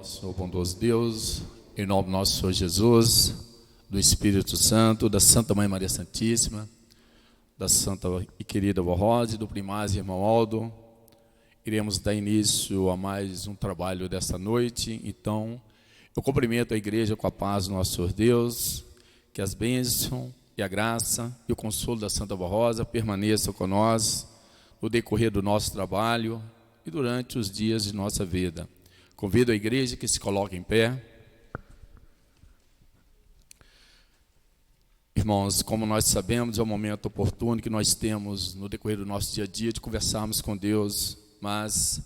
Senhor bondoso Deus, em nome do nosso Senhor Jesus, do Espírito Santo, da Santa Mãe Maria Santíssima, da Santa e querida Vó Rosa e do primaz irmão Aldo, iremos dar início a mais um trabalho desta noite. Então, eu cumprimento a igreja com a paz do nosso Senhor Deus, que as bênçãos e a graça e o consolo da Santa Vó Rosa permaneçam com nós no decorrer do nosso trabalho e durante os dias de nossa vida. Convido a igreja que se coloque em pé. Irmãos, como nós sabemos, é um momento oportuno que nós temos no decorrer do nosso dia a dia de conversarmos com Deus, mas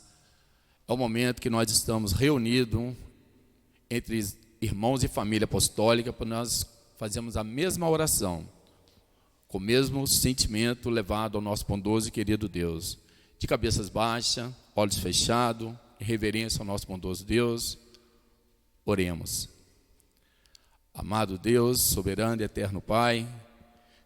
é o momento que nós estamos reunidos entre irmãos e família apostólica para nós fazermos a mesma oração, com o mesmo sentimento levado ao nosso bondoso e querido Deus. De cabeças baixas, olhos fechados, em reverência ao nosso bondoso Deus, oremos. Amado Deus, soberano e eterno Pai,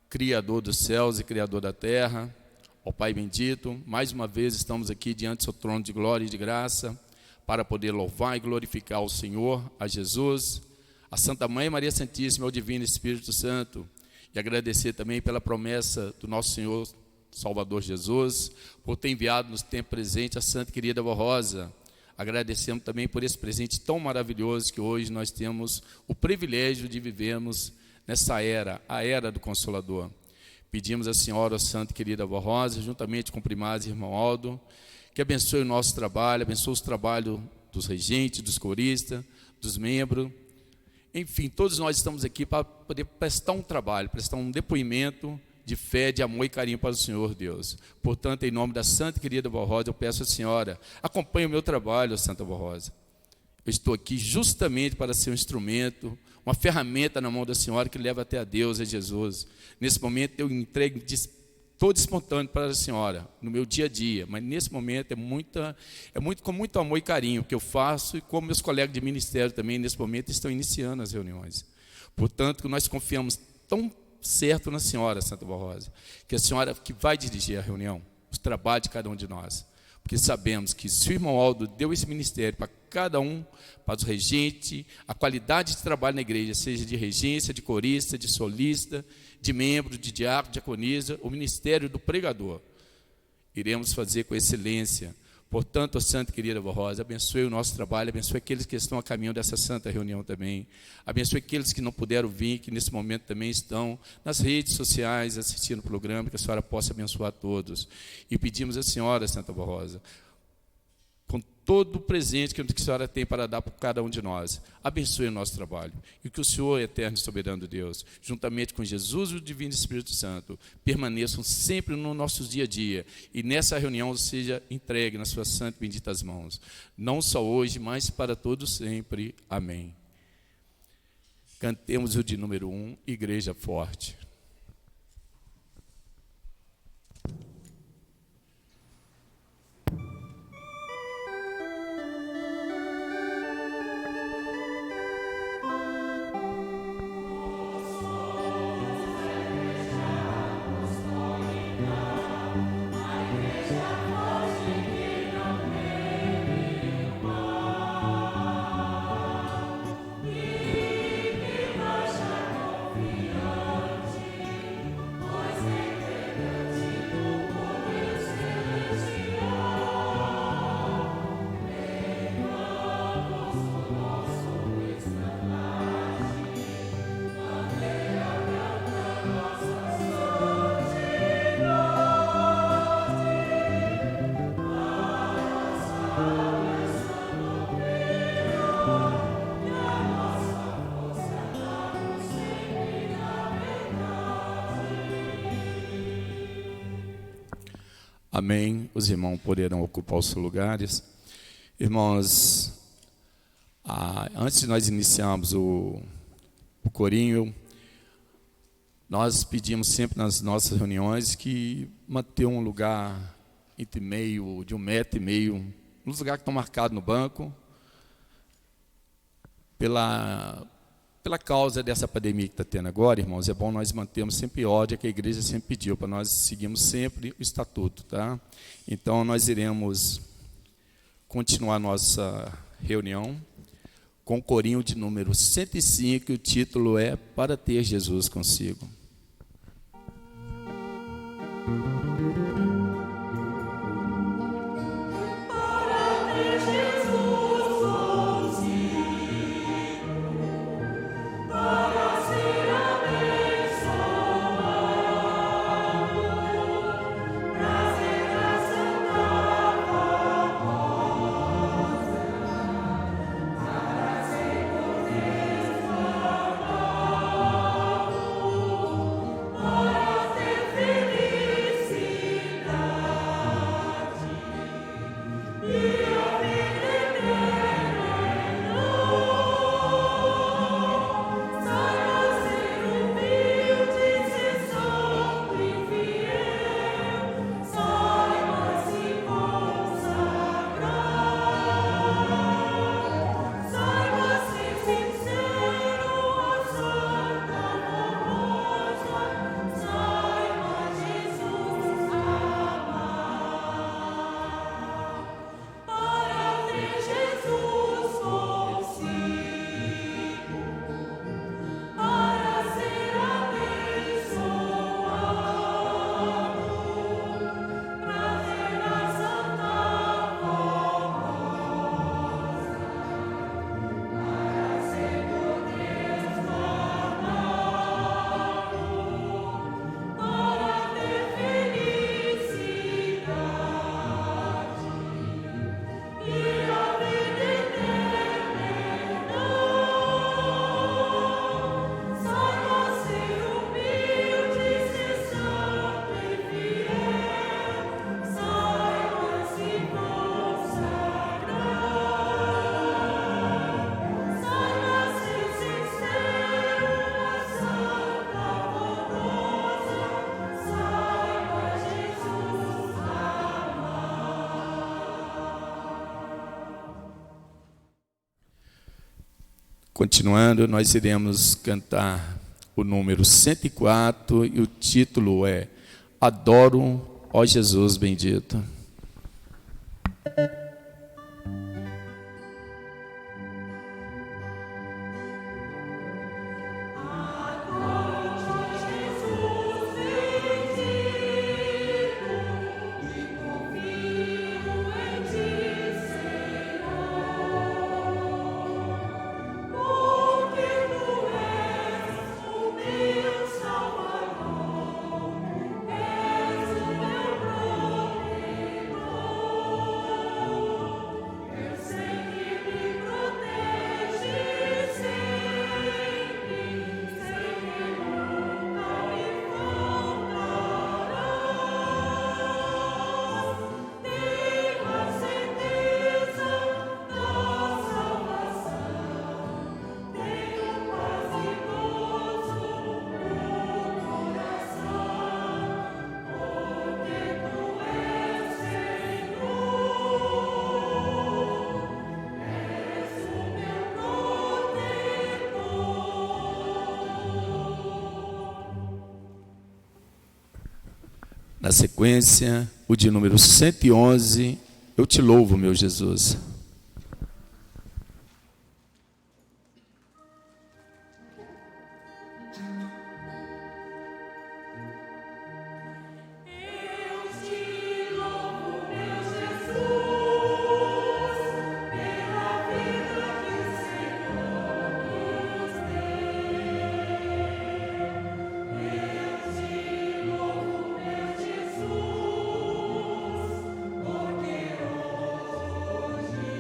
Criador dos céus e Criador da terra, ó Pai bendito, mais uma vez estamos aqui diante do seu trono de glória e de graça, para poder louvar e glorificar o Senhor, a Jesus, a Santa Mãe Maria Santíssima, ao Divino Espírito Santo, e agradecer também pela promessa do nosso Senhor Salvador Jesus, por ter enviado nos tempos presentes a Santa e querida Vó Rosa. Agradecemos também por esse presente tão maravilhoso que hoje nós temos o privilégio de vivermos nessa era, a era do Consolador. Pedimos à Senhora, a Santa e querida Vó Rosa, juntamente com o primaz irmão Aldo, que abençoe o nosso trabalho, abençoe os trabalhos dos regentes, dos coristas, dos membros. Enfim, todos nós estamos aqui para poder prestar um trabalho, prestar um depoimento de fé, de amor e carinho para o Senhor Deus. Portanto, em nome da Santa e querida Vó Rosa, eu peço à Senhora, acompanhe o meu trabalho, Santa Vó Rosa. Eu estou aqui justamente para ser um instrumento, uma ferramenta na mão da Senhora que leva até a Deus, a Jesus. Nesse momento eu entrego todo espontâneo para a Senhora, no meu dia a dia, mas nesse momento é muito com muito amor e carinho que eu faço, e como meus colegas de ministério também nesse momento estão iniciando as reuniões. Portanto, nós confiamos tão certo na Senhora, Santa Vó Rosa, que a Senhora que vai dirigir a reunião, os trabalhos de cada um de nós, porque sabemos que se o irmão Aldo deu esse ministério para cada um, para os regentes, a qualidade de trabalho na igreja, seja de regência, de corista, de solista, de membro, de diácono, de diaconisa, o ministério do pregador, iremos fazer com excelência. Portanto, a Santa e querida Vó Rosa, abençoe o nosso trabalho, abençoe aqueles que estão a caminho dessa santa reunião também, abençoe aqueles que não puderam vir, que nesse momento também estão nas redes sociais assistindo o programa, que a Senhora possa abençoar todos. E pedimos à Senhora, Santa Vó Rosa, com todo o presente que a Senhora tem para dar para cada um de nós, abençoe o nosso trabalho, e que o Senhor, eterno e soberano Deus, juntamente com Jesus e o Divino Espírito Santo, permaneçam sempre no nosso dia a dia, e nessa reunião seja entregue nas suas santas e benditas mãos, não só hoje, mas para todos sempre. Amém. Cantemos o de número 1, Igreja Forte. Amém. Os irmãos poderão ocupar os seus lugares. Irmãos, antes de nós iniciarmos o corinho, nós pedimos sempre nas nossas reuniões que manter um lugar entre meio, de 1,5 m, nos lugares que estão marcados no banco, pela causa dessa pandemia que está tendo agora, irmãos, é bom nós mantermos sempre ordem, que a igreja sempre pediu, para nós seguirmos sempre o estatuto, tá? Então, nós iremos continuar nossa reunião, com o corinho de número 105, e o título é Para Ter Jesus Consigo. Continuando, nós iremos cantar o número 104 e o título é Adoro, ó Jesus bendito. Na sequência, o de número 111, eu te louvo, meu Jesus. Porque hoje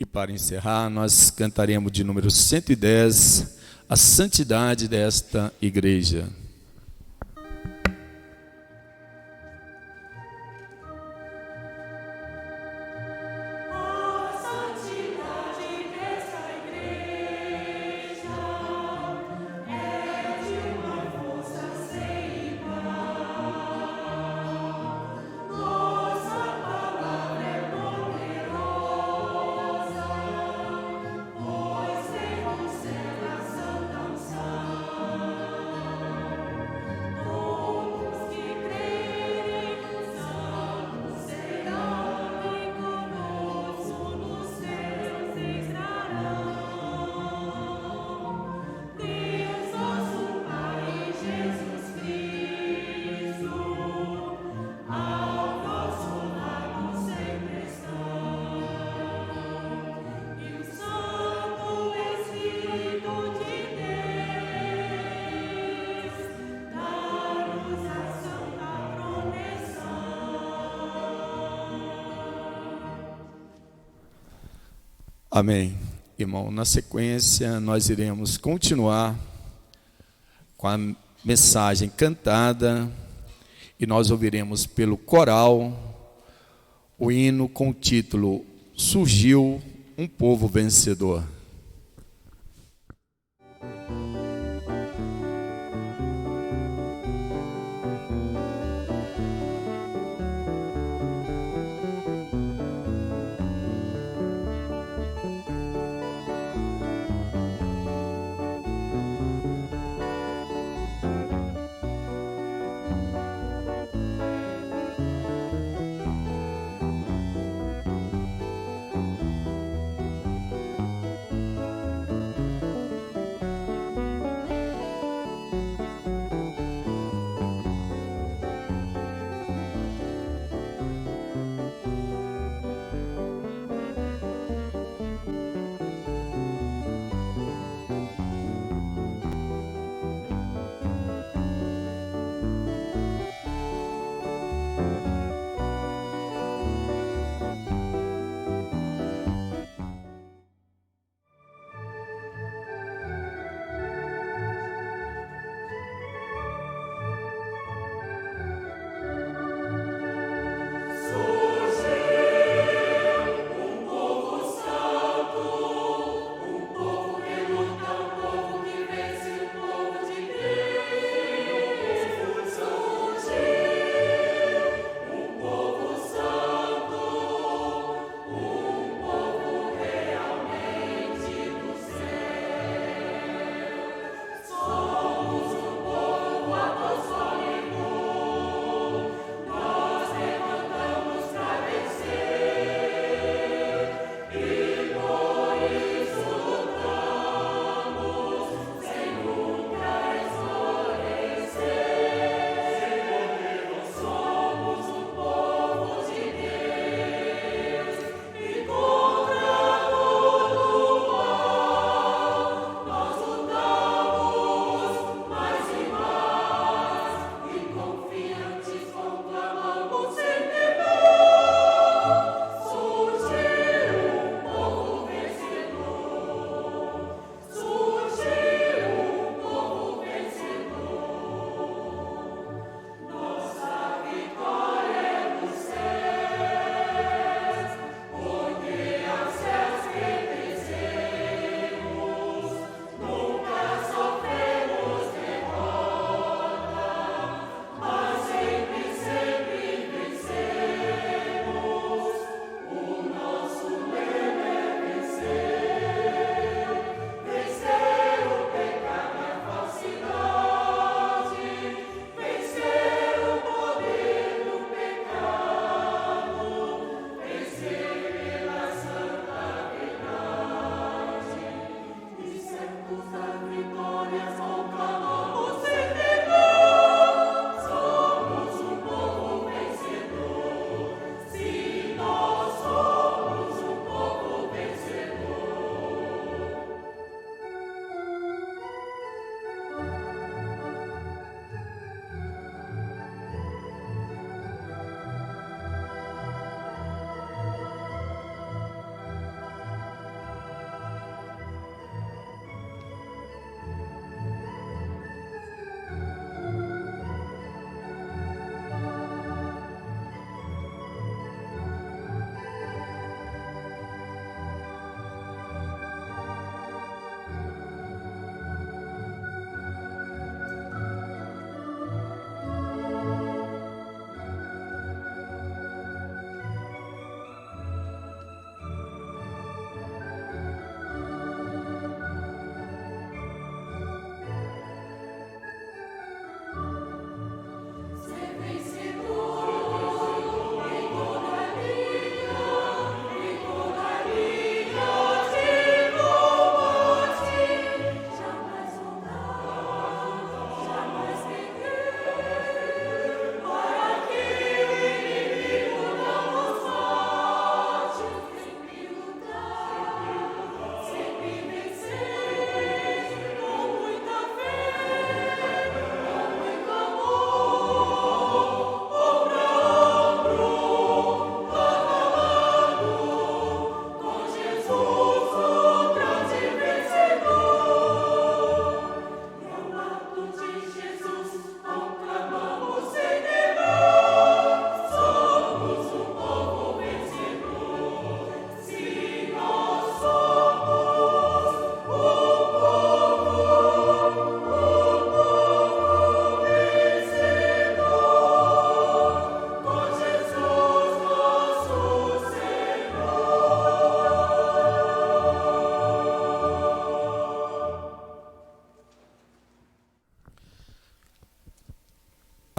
E para encerrar, nós cantaremos de número 110, a santidade desta igreja. Amém. Irmão, na sequência nós iremos continuar com a mensagem cantada e nós ouviremos pelo coral o hino com o título Surgiu um Povo Vencedor.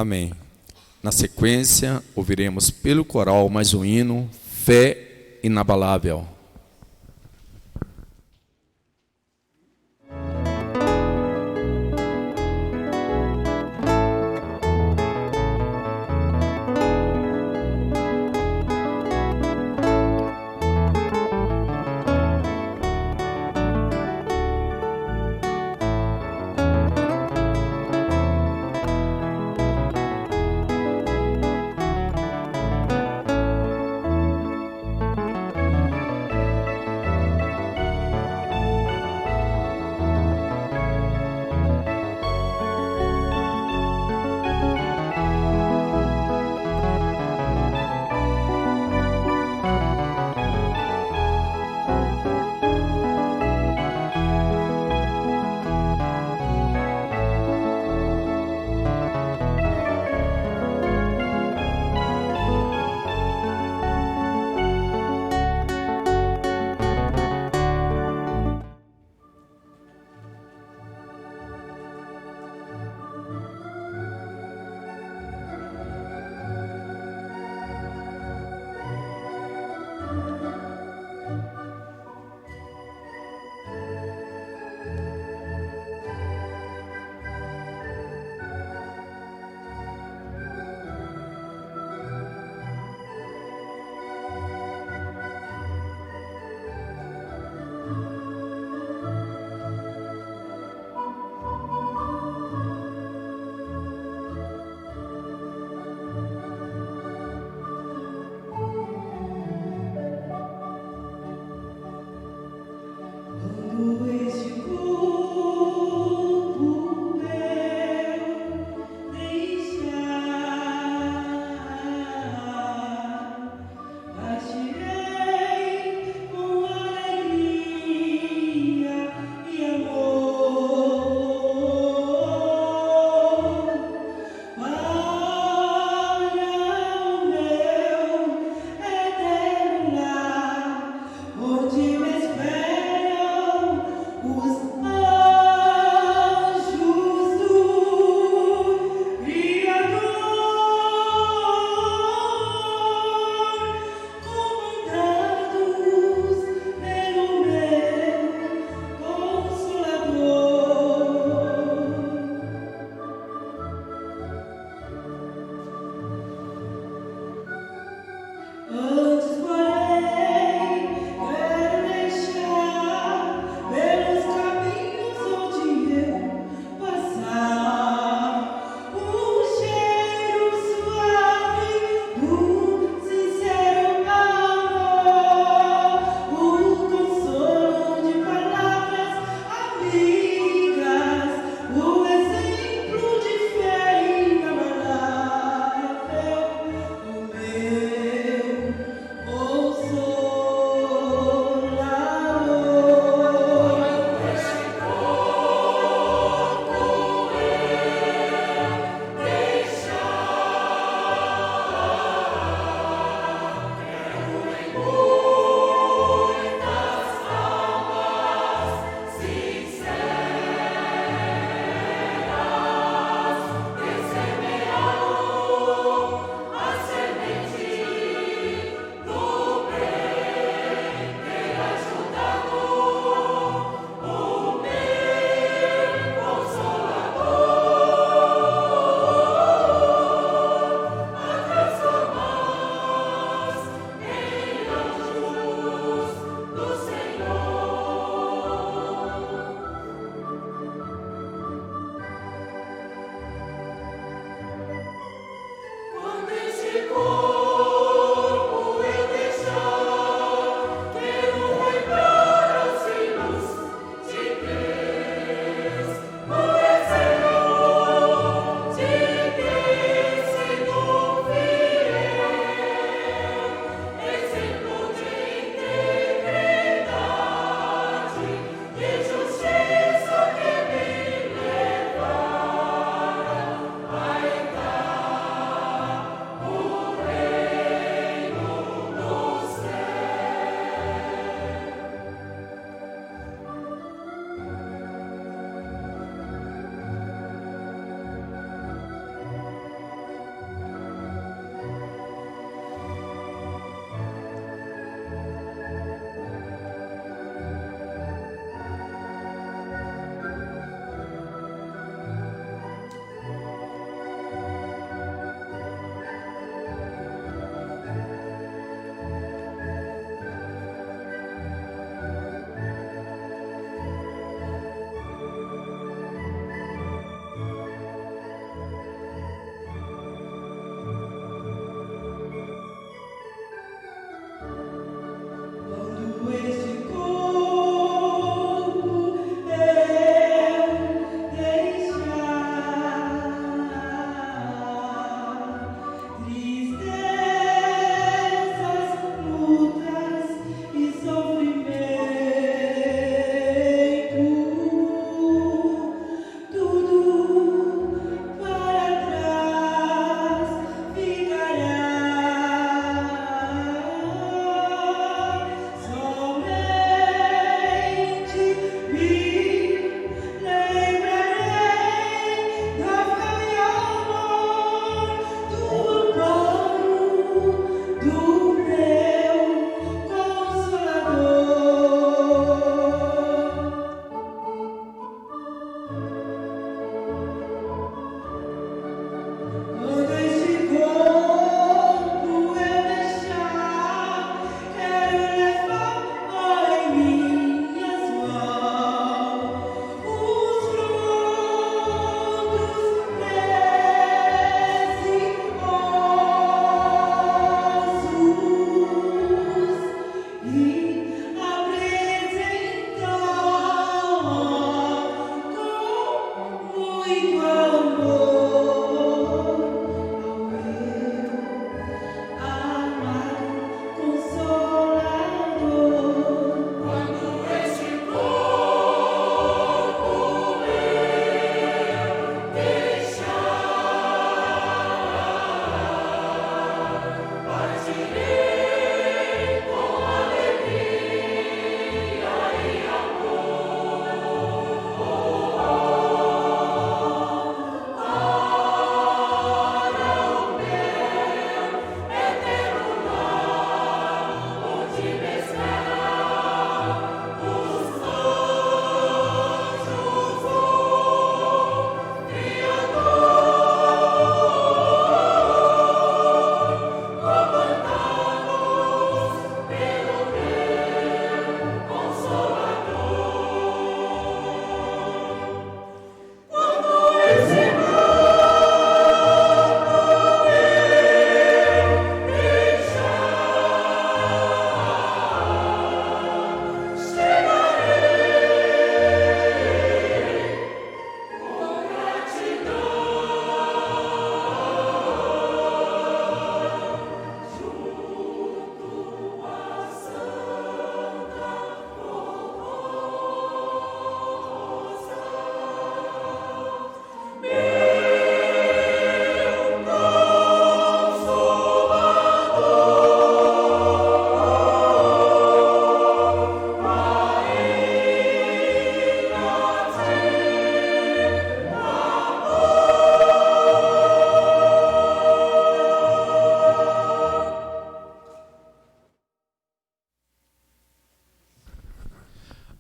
Amém. Na sequência, ouviremos pelo coral mais um hino, Fé Inabalável.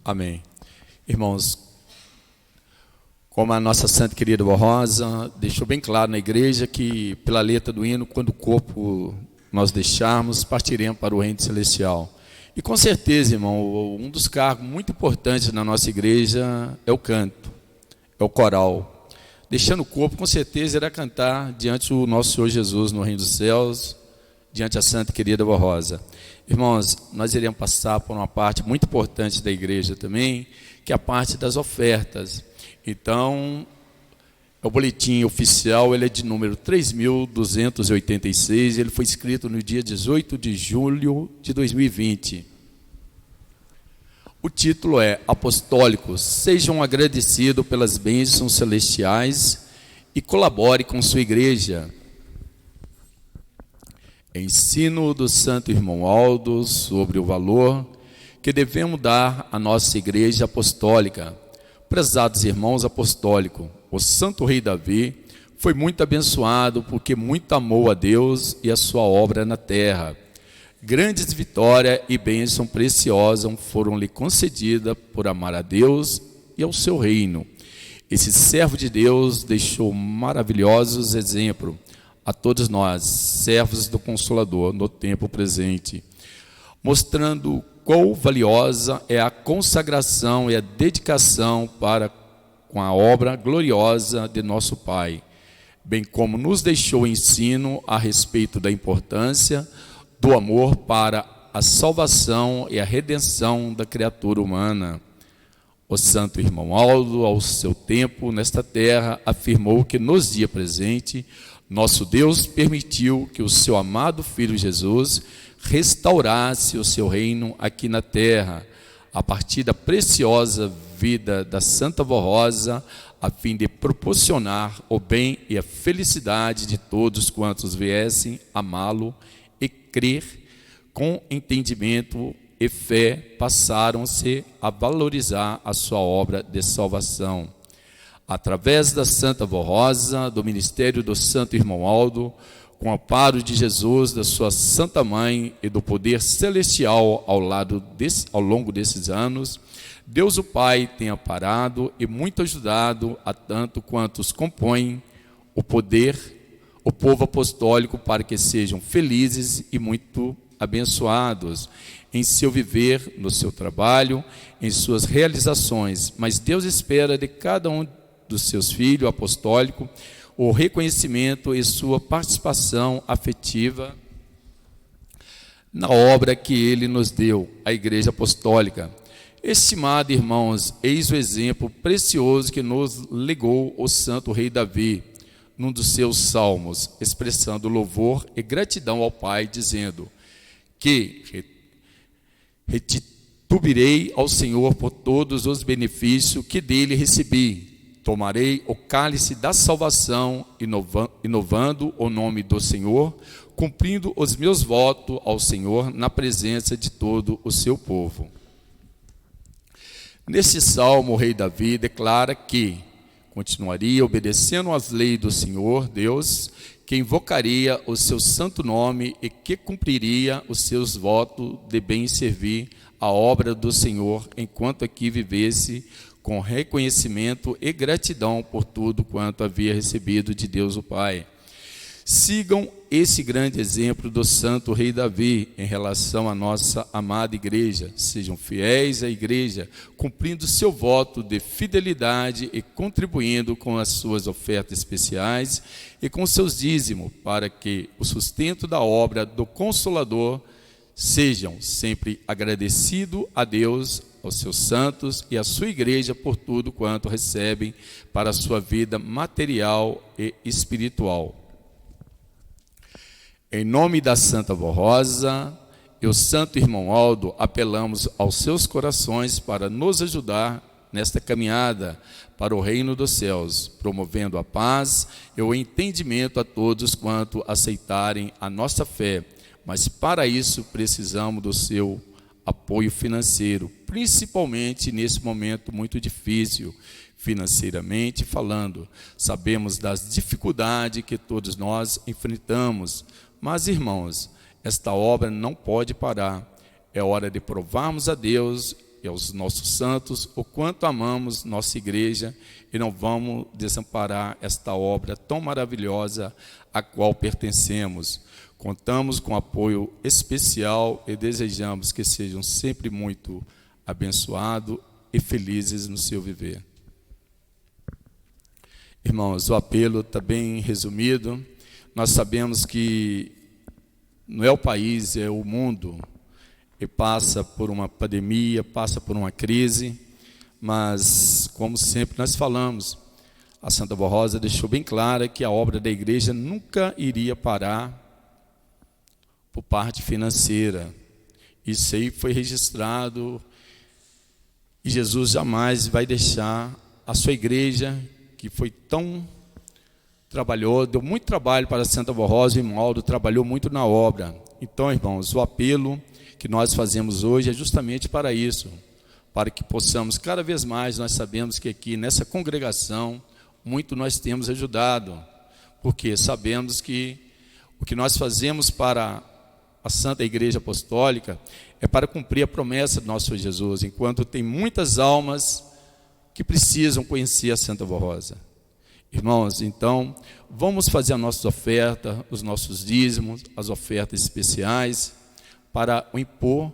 Amém. Irmãos, como a nossa santa querida Vó Rosa deixou bem claro na igreja que, pela letra do hino, quando o corpo nós deixarmos, partiremos para o reino celestial. E com certeza, irmão, um dos cargos muito importantes na nossa igreja é o canto, é o coral. Deixando o corpo, com certeza, irá cantar diante do nosso Senhor Jesus no reino dos céus, diante da santa querida Vó Rosa. Irmãos, nós iremos passar por uma parte muito importante da igreja também, que é a parte das ofertas. Então, o boletim oficial ele é de número 3.286, ele foi escrito no dia 18 de julho de 2020. O título é Apostólicos, sejam agradecidos pelas bênçãos celestiais e colabore com sua igreja. Ensino do Santo Irmão Aldo sobre o valor que devemos dar à nossa igreja apostólica. Prezados irmãos apostólicos, o Santo Rei Davi foi muito abençoado porque muito amou a Deus e a sua obra na terra. Grandes vitórias e bênçãos preciosas foram-lhe concedidas por amar a Deus e ao seu reino. Esse servo de Deus deixou maravilhosos exemplos a todos nós, servos do Consolador, no tempo presente, mostrando quão valiosa é a consagração e a dedicação para com a obra gloriosa de nosso Pai, bem como nos deixou ensino a respeito da importância do amor para a salvação e a redenção da criatura humana. O santo irmão Aldo, ao seu tempo nesta terra, afirmou que nos dias presentes, nosso Deus permitiu que o seu amado Filho Jesus restaurasse o seu reino aqui na terra, a partir da preciosa vida da Santa Vó Rosa, a fim de proporcionar o bem e a felicidade de todos quantos viessem amá-lo e crer com entendimento e fé, passaram-se a valorizar a sua obra de salvação. Através da Santa Vó Rosa, do ministério do Santo Irmão Aldo, com o amparo de Jesus, da sua Santa Mãe e do poder celestial ao longo desses anos, Deus o Pai tem amparado e muito ajudado a tanto quantos compõem o povo apostólico, para que sejam felizes e muito abençoados em seu viver, no seu trabalho, em suas realizações. Mas Deus espera de cada um dos seus filhos apostólicos o reconhecimento e sua participação afetiva na obra que ele nos deu, a Igreja Apostólica. Estimados irmãos, eis o exemplo precioso que nos legou o Santo Rei Davi, num dos seus salmos, expressando louvor e gratidão ao Pai, dizendo que retribuirei ao Senhor por todos os benefícios que dele recebi. Tomarei o cálice da salvação, inovando o nome do Senhor, cumprindo os meus votos ao Senhor na presença de todo o seu povo. Nesse salmo, o rei Davi declara que continuaria obedecendo às leis do Senhor Deus, que invocaria o seu santo nome e que cumpriria os seus votos de bem servir a obra do Senhor, enquanto aqui vivesse com reconhecimento e gratidão por tudo quanto havia recebido de Deus o Pai. Sigam esse grande exemplo do Santo Rei Davi em relação à nossa amada igreja. Sejam fiéis à igreja, cumprindo seu voto de fidelidade e contribuindo com as suas ofertas especiais e com seus dízimos, para que o sustento da obra do Consolador sejam sempre agradecidos a Deus, aos seus santos e à sua igreja por tudo quanto recebem para a sua vida material e espiritual. Em nome da Santa Vó Rosa e o Santo Irmão Aldo, apelamos aos seus corações para nos ajudar nesta caminhada para o reino dos céus, promovendo a paz e o entendimento a todos quanto aceitarem a nossa fé. Mas para isso precisamos do seu apoio financeiro, principalmente nesse momento muito difícil, financeiramente falando. Sabemos das dificuldades que todos nós enfrentamos, mas, irmãos, esta obra não pode parar. É hora de provarmos a Deus e aos nossos santos o quanto amamos nossa igreja e não vamos desamparar esta obra tão maravilhosa a qual pertencemos. Contamos com apoio especial e desejamos que sejam sempre muito abençoados e felizes no seu viver. Irmãos, o apelo está bem resumido. Nós sabemos que não é o país, é o mundo, e passa por uma pandemia, passa por uma crise, mas, como sempre nós falamos, a Santa Rosa deixou bem clara que a obra da igreja nunca iria parar por parte financeira. Isso aí foi registrado, e Jesus jamais vai deixar a sua igreja, que foi tão trabalhou, deu muito trabalho para a Santa Rosa, e o irmão Aldo trabalhou muito na obra. Então, irmãos, o apelo que nós fazemos hoje é justamente para isso, para que possamos, cada vez mais, nós sabemos que aqui nessa congregação, muito nós temos ajudado, porque sabemos que o que nós fazemos para a Santa Igreja Apostólica é para cumprir a promessa do nosso Senhor Jesus, enquanto tem muitas almas que precisam conhecer a Santa Rosa. Irmãos, então, vamos fazer a nossa oferta, os nossos dízimos, as ofertas especiais, para o impor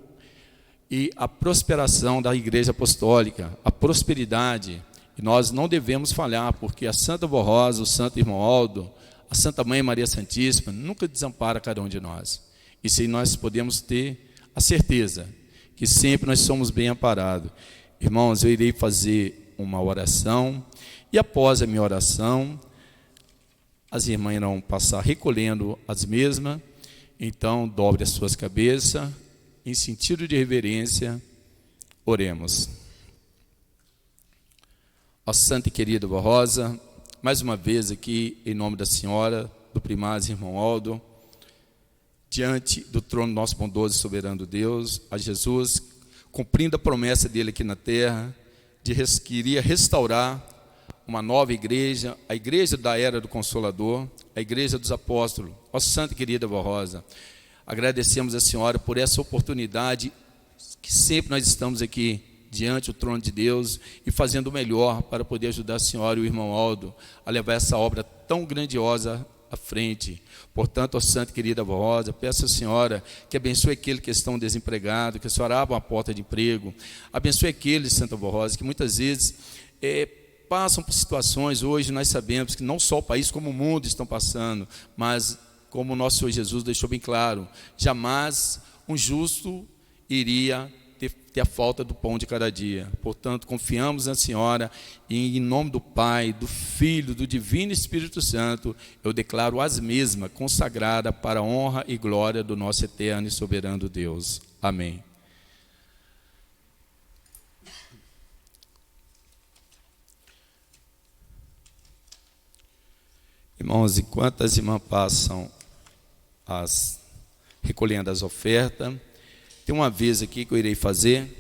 e a prosperação da Igreja Apostólica, a prosperidade. E nós não devemos falhar, porque a Santa Rosa, o Santo Irmão Aldo, a Santa Mãe Maria Santíssima, nunca desampara cada um de nós. E se nós podemos ter a certeza que sempre nós somos bem amparados. Irmãos, eu irei fazer uma oração, e após a minha oração, as irmãs irão passar recolhendo as mesmas. Então, dobre as suas cabeças, em sentido de reverência, oremos. Ó Santa e querida Rosa, mais uma vez aqui, em nome da Senhora, do primaz irmão Aldo, diante do trono do nosso bondoso e soberano Deus, a Jesus, cumprindo a promessa dele aqui na terra, de que iria restaurar uma nova igreja, a igreja da era do Consolador, a igreja dos apóstolos. Ó Santa e querida Rosa, agradecemos a Senhora por essa oportunidade que sempre nós estamos aqui diante do trono de Deus e fazendo o melhor para poder ajudar a Senhora e o irmão Aldo a levar essa obra tão grandiosa à frente. Portanto, ó Santa e querida Rosa, peço à Senhora que abençoe aqueles que estão desempregados, que a Senhora abra uma porta de emprego, abençoe aqueles, Santa Rosa, que muitas vezes passam por situações. Hoje nós sabemos que não só o país como o mundo estão passando, mas como o nosso Senhor Jesus deixou bem claro, jamais um justo iria ter a falta do pão de cada dia. Portanto, confiamos na Senhora e em nome do Pai, do Filho, do Divino Espírito Santo, eu declaro as mesmas consagradas para a honra e glória do nosso eterno e soberano Deus. Amém. Irmãos, enquanto as irmãs passam recolhendo as ofertas, tem uma vez aqui que eu irei fazer.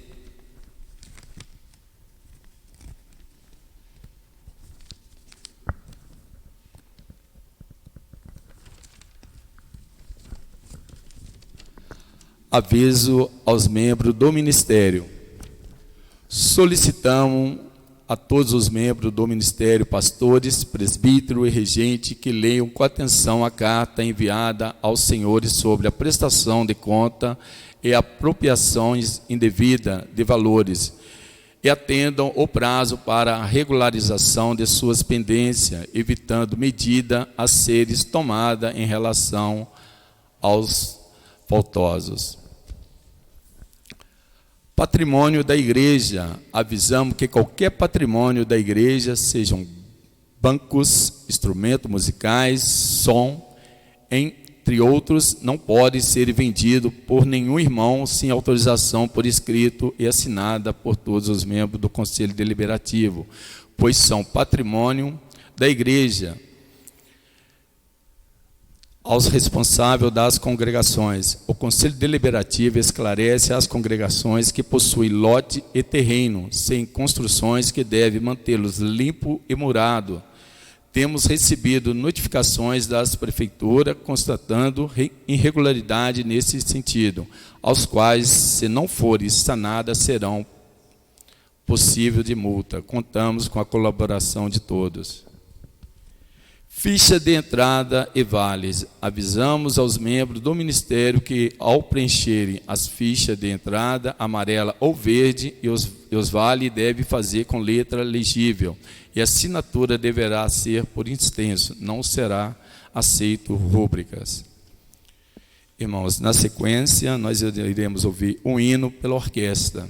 Aviso aos membros do ministério. Solicitamos a todos os membros do ministério, pastores, presbítero e regente, que leiam com atenção a carta enviada aos senhores sobre a prestação de conta e apropriações indevidas de valores, e atendam o prazo para a regularização de suas pendências, evitando medida a serem tomada em relação aos faltosos. Patrimônio da igreja. Avisamos que qualquer patrimônio da igreja, sejam bancos, instrumentos musicais, som, entre outros, não pode ser vendido por nenhum irmão sem autorização por escrito e assinada por todos os membros do Conselho Deliberativo, pois são patrimônio da igreja. Aos responsáveis das congregações, o Conselho Deliberativo esclarece às congregações que possuem lote e terreno, sem construções, que devem mantê-los limpo e murado. Temos recebido notificações das prefeituras constatando irregularidade nesse sentido, aos quais, se não forem sanadas, serão possível de multa. Contamos com a colaboração de todos. Ficha de entrada e vales. Avisamos aos membros do Ministério que, ao preencherem as fichas de entrada, amarela ou verde, e os vales devem fazer com letra legível, e a assinatura deverá ser por extenso, não será aceito rúbricas. Irmãos, na sequência, nós iremos ouvir um hino pela orquestra.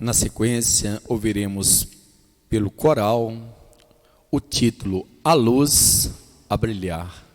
Na sequência, ouviremos pelo coral o título A Luz a Brilhar.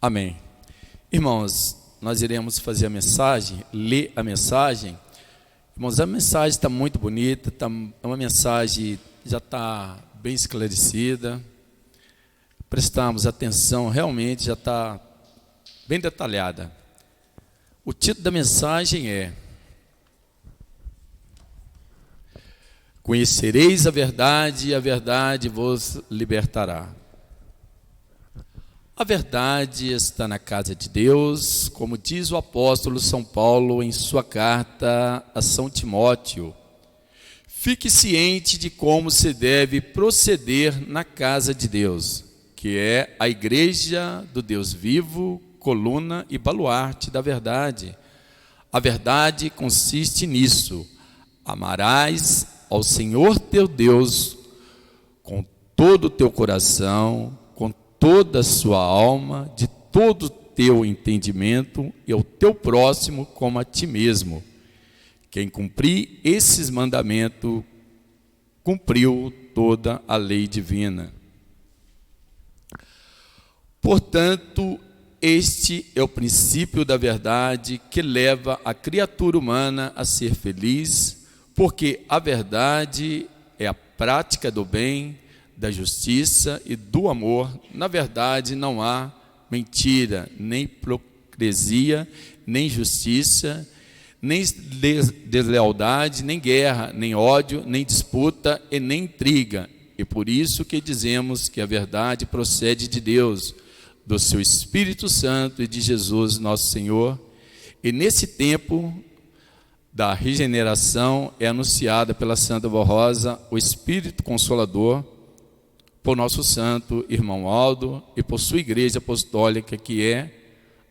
Amém. Irmãos, nós iremos fazer a mensagem, ler a mensagem. Irmãos, a mensagem está muito bonita, é uma mensagem já está bem esclarecida. Prestamos atenção, realmente já está bem detalhada. O título da mensagem é: Conhecereis a verdade e a verdade vos libertará. A verdade está na casa de Deus, como diz o apóstolo São Paulo em sua carta a São Timóteo. Fique ciente de como se deve proceder na casa de Deus, que é a igreja do Deus vivo, coluna e baluarte da verdade. A verdade consiste nisso: amarás ao Senhor teu Deus com todo o teu coração, com toda a sua alma, de todo o teu entendimento, e ao teu próximo como a ti mesmo. Quem cumprir esses mandamentos, cumpriu toda a lei divina. Portanto, este é o princípio da verdade que leva a criatura humana a ser feliz, porque a verdade é a prática do bem, da justiça e do amor. Na verdade não há mentira, nem hipocrisia, nem injustiça, nem deslealdade, nem guerra, nem ódio, nem disputa e nem intriga. E por isso que dizemos que a verdade procede de Deus, do seu Espírito Santo e de Jesus nosso Senhor. E nesse tempo da regeneração é anunciada pela Santa Rosa o Espírito Consolador, por nosso santo irmão Aldo e por sua igreja apostólica, que é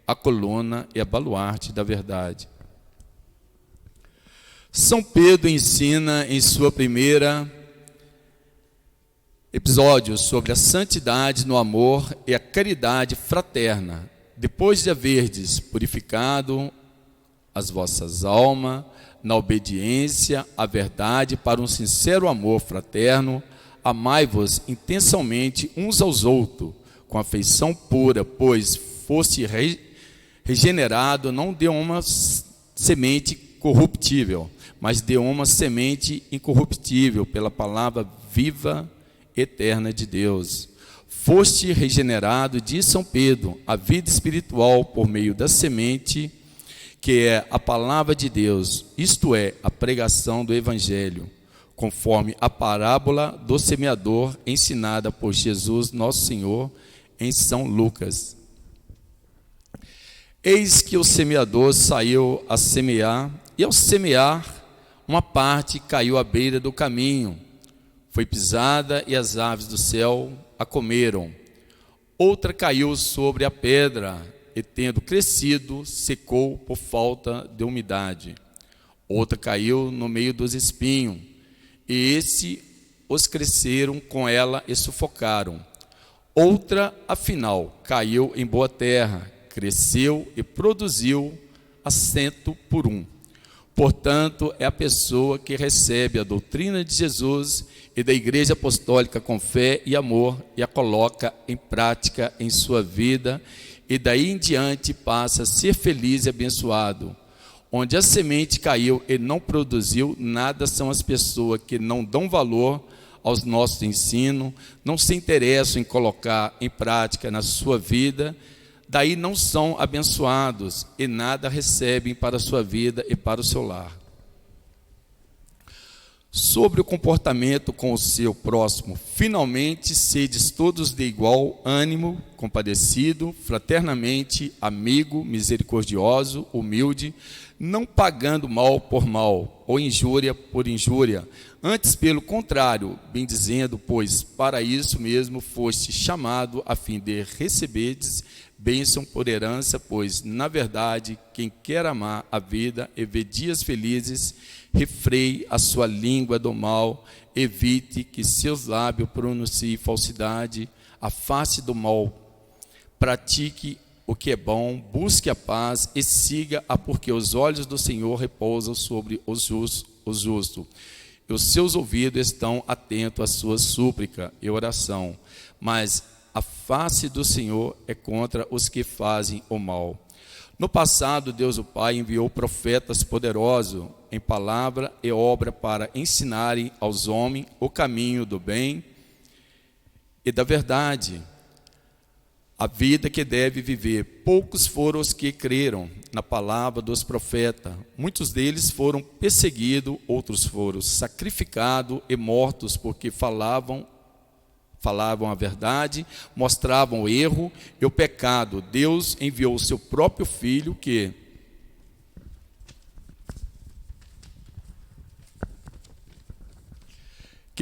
a coluna e a baluarte da verdade. São Pedro ensina em sua primeira episódio sobre a santidade no amor e a caridade fraterna. Depois de haverdes purificado as vossas almas na obediência à verdade para um sincero amor fraterno, amai-vos intensamente uns aos outros, com afeição pura, pois foste regenerado não de uma semente corruptível, mas de uma semente incorruptível, pela palavra viva eterna de Deus. Foste regenerado, diz São Pedro, a vida espiritual por meio da semente, que é a palavra de Deus, isto é, a pregação do Evangelho, conforme a parábola do semeador ensinada por Jesus nosso Senhor em São Lucas. Eis que o semeador saiu a semear, e ao semear, uma parte caiu à beira do caminho, foi pisada e as aves do céu a comeram. Outra caiu sobre a pedra e, tendo crescido, secou por falta de umidade. Outra caiu no meio dos espinhos, e esses os cresceram com ela e sufocaram. Outra, afinal, caiu em boa terra, cresceu e produziu a 100 por 1. Portanto, é a pessoa que recebe a doutrina de Jesus e da Igreja Apostólica com fé e amor e a coloca em prática em sua vida, e daí em diante passa a ser feliz e abençoado. Onde a semente caiu e não produziu nada são as pessoas que não dão valor aos nossos ensinos, não se interessam em colocar em prática na sua vida, daí não são abençoados e nada recebem para a sua vida e para o seu lar. Sobre o comportamento com o seu próximo, finalmente sedes todos de igual ânimo, compadecido, fraternamente, amigo, misericordioso, humilde, não pagando mal por mal, ou injúria por injúria, antes pelo contrário, bendizendo, pois para isso mesmo foste chamado, a fim de receberdes bênção por herança, pois, na verdade, quem quer amar a vida e ver dias felizes, refreie a sua língua do mal, evite que seus lábios pronunciem falsidade, afaste do mal, pratique o que é bom, busque a paz e siga-a, porque os olhos do Senhor repousam sobre os justos, e os seus ouvidos estão atentos à sua súplica e oração. Mas a face do Senhor é contra os que fazem o mal. No passado, Deus o Pai enviou profetas poderosos em palavra e obra para ensinarem aos homens o caminho do bem e da verdade, a vida que deve viver. Poucos foram os que creram na palavra dos profetas. Muitos deles foram perseguidos, outros foram sacrificados e mortos porque falavam a verdade, mostravam o erro e o pecado. Deus enviou o seu próprio Filho que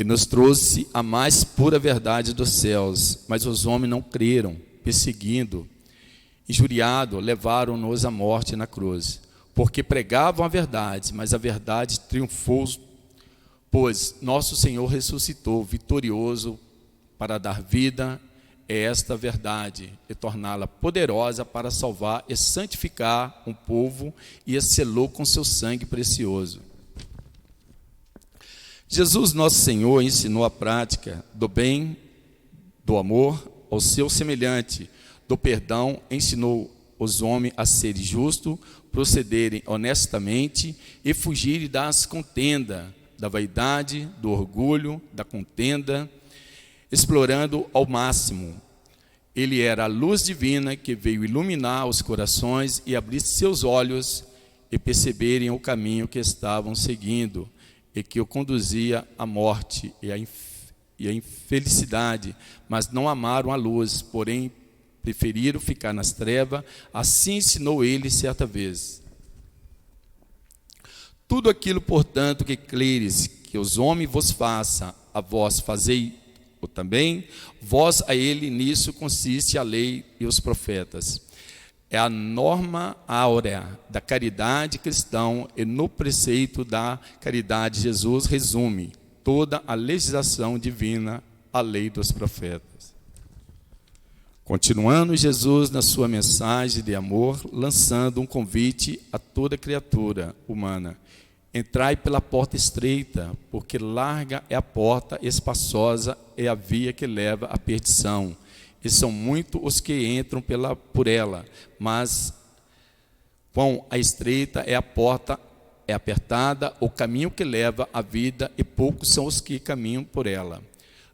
nos trouxe a mais pura verdade dos céus, mas os homens não creram, perseguindo, injuriado, levaram-nos à morte na cruz, porque pregavam a verdade, mas a verdade triunfou, pois nosso Senhor ressuscitou vitorioso para dar vida a esta verdade e torná-la poderosa para salvar e santificar um povo e a selou com seu sangue precioso. Jesus, nosso Senhor, ensinou a prática do bem, do amor ao seu semelhante, do perdão, ensinou os homens a serem justos, procederem honestamente e fugirem das contendas, da vaidade, do orgulho, da contenda, explorando ao máximo. Ele era a luz divina que veio iluminar os corações e abrir seus olhos e perceberem o caminho que estavam seguindo e que o conduzia à morte e à infelicidade, mas não amaram a luz, porém preferiram ficar nas trevas. Assim ensinou ele certa vez. Tudo aquilo, portanto, que creres que os homens vos façam, a vós fazei o também, vós a ele. Nisso consiste a lei e os profetas. É a norma áurea da caridade cristã, e no preceito da caridade Jesus resume toda a legislação divina, a lei dos profetas. Continuando Jesus na sua mensagem de amor, lançando um convite a toda criatura humana: entrai pela porta estreita, porque larga é a porta, espaçosa é a via que leva à perdição, e são muitos os que entram por ela, mas quão a estreita é a porta, é apertada o caminho que leva à vida, e poucos são os que caminham por ela.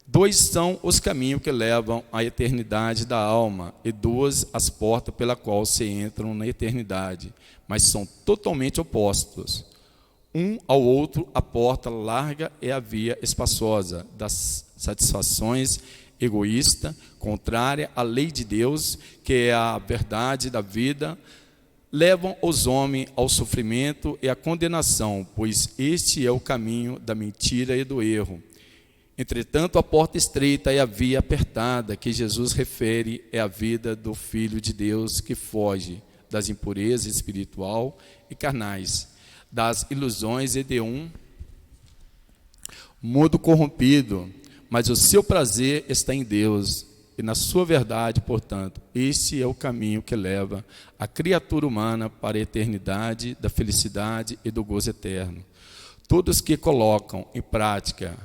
2 são os caminhos que levam à eternidade da alma, e 2 as portas pela qual se entram na eternidade, mas são totalmente opostos. Um ao outro, a porta larga é a via espaçosa das satisfações egoísta, contrária à lei de Deus, que é a verdade da vida, levam os homens ao sofrimento e à condenação, pois este é o caminho da mentira e do erro. Entretanto, a porta estreita e a via apertada que Jesus refere é a vida do Filho de Deus, que foge das impurezas espiritual e carnais, das ilusões e de um mundo corrompido, mas o seu prazer está em Deus e na sua verdade. Portanto, este é o caminho que leva a criatura humana para a eternidade da felicidade e do gozo eterno. Todos que colocam em prática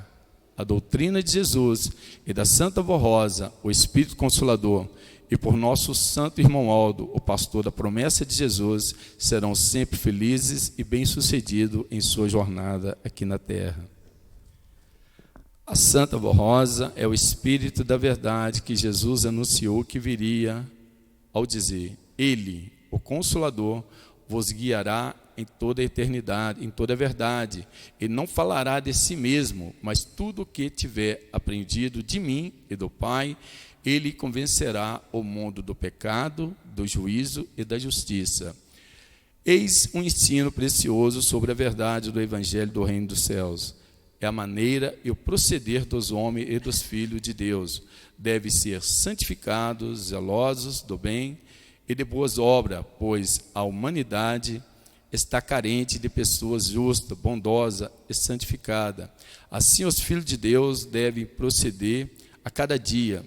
a doutrina de Jesus e da Santa Vó Rosa, o Espírito Consolador, e por nosso santo irmão Aldo, o pastor da promessa de Jesus, serão sempre felizes e bem-sucedidos em sua jornada aqui na terra. A Santa Vó Rosa é o Espírito da verdade que Jesus anunciou que viria ao dizer: Ele, o Consolador, vos guiará em toda a eternidade, em toda a verdade, e não falará de si mesmo, mas tudo o que tiver aprendido de mim e do Pai, ele convencerá o mundo do pecado, do juízo e da justiça. Eis um ensino precioso sobre a verdade do Evangelho do Reino dos Céus. É a maneira e o proceder dos homens e dos filhos de Deus. Devem ser santificados, zelosos do bem e de boas obras, pois a humanidade está carente de pessoas justas, bondosas e santificadas. Assim, os filhos de Deus devem proceder a cada dia.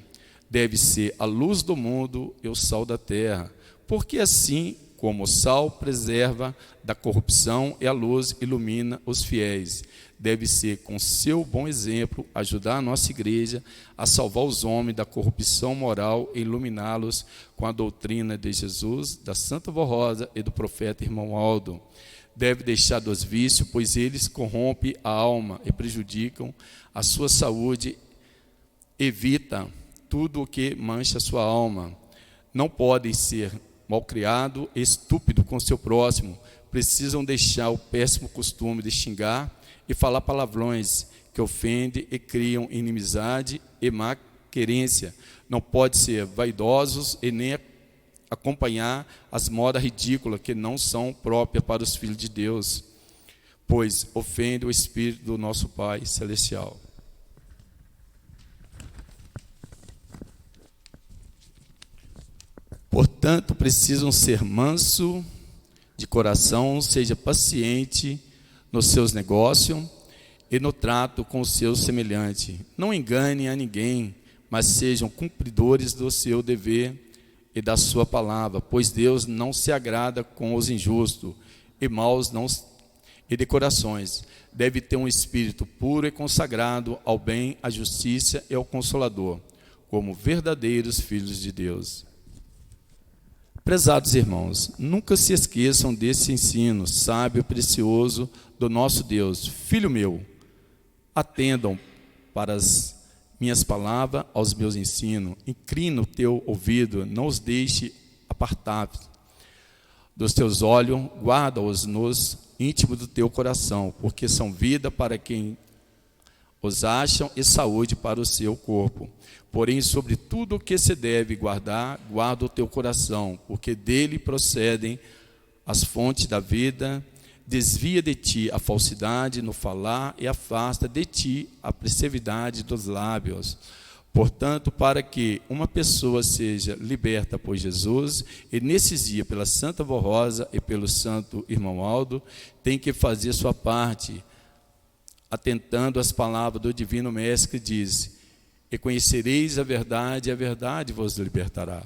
Deve ser a luz do mundo e o sal da terra, porque assim Como o sal preserva da corrupção e a luz ilumina os fiéis. Deve ser, com seu bom exemplo, ajudar a nossa igreja a salvar os homens da corrupção moral e iluminá-los com a doutrina de Jesus, da Santa Vó Rosa e do profeta irmão Aldo. Deve deixar dos vícios, pois eles corrompem a alma e prejudicam a sua saúde. Evita tudo o que mancha a sua alma. Não podem ser malcriado e estúpido com seu próximo. Precisam deixar o péssimo costume de xingar e falar palavrões que ofendem e criam inimizade e má querência. Não pode ser vaidosos e nem acompanhar as modas ridículas que não são próprias para os filhos de Deus, pois ofende o Espírito do nosso Pai Celestial. Portanto, precisam ser manso de coração, seja paciente nos seus negócios e no trato com o seu semelhante. Não engane a ninguém, mas sejam cumpridores do seu dever e da sua palavra, pois Deus não se agrada com os injustos e maus e de corações. Deve ter um espírito puro e consagrado ao bem, à justiça e ao Consolador, como verdadeiros filhos de Deus. Prezados irmãos, nunca se esqueçam desse ensino sábio e precioso do nosso Deus. Filho meu, atendam para as minhas palavras, aos meus ensinos. Inclina o teu ouvido, não os deixe apartar dos teus olhos, guarda-os nos íntimos do teu coração, porque são vida para quem os acham e saúde para o seu corpo. Porém, sobre tudo o que se deve guardar, guarda o teu coração, porque dele procedem as fontes da vida. Desvia de ti a falsidade no falar e afasta de ti a perseveridade dos lábios. Portanto, para que uma pessoa seja liberta por Jesus, e nesses dias pela Santa Vó Rosa e pelo Santo Irmão Aldo, tem que fazer sua parte, atentando às palavras do Divino Mestre que diz: e conhecereis a verdade vos libertará.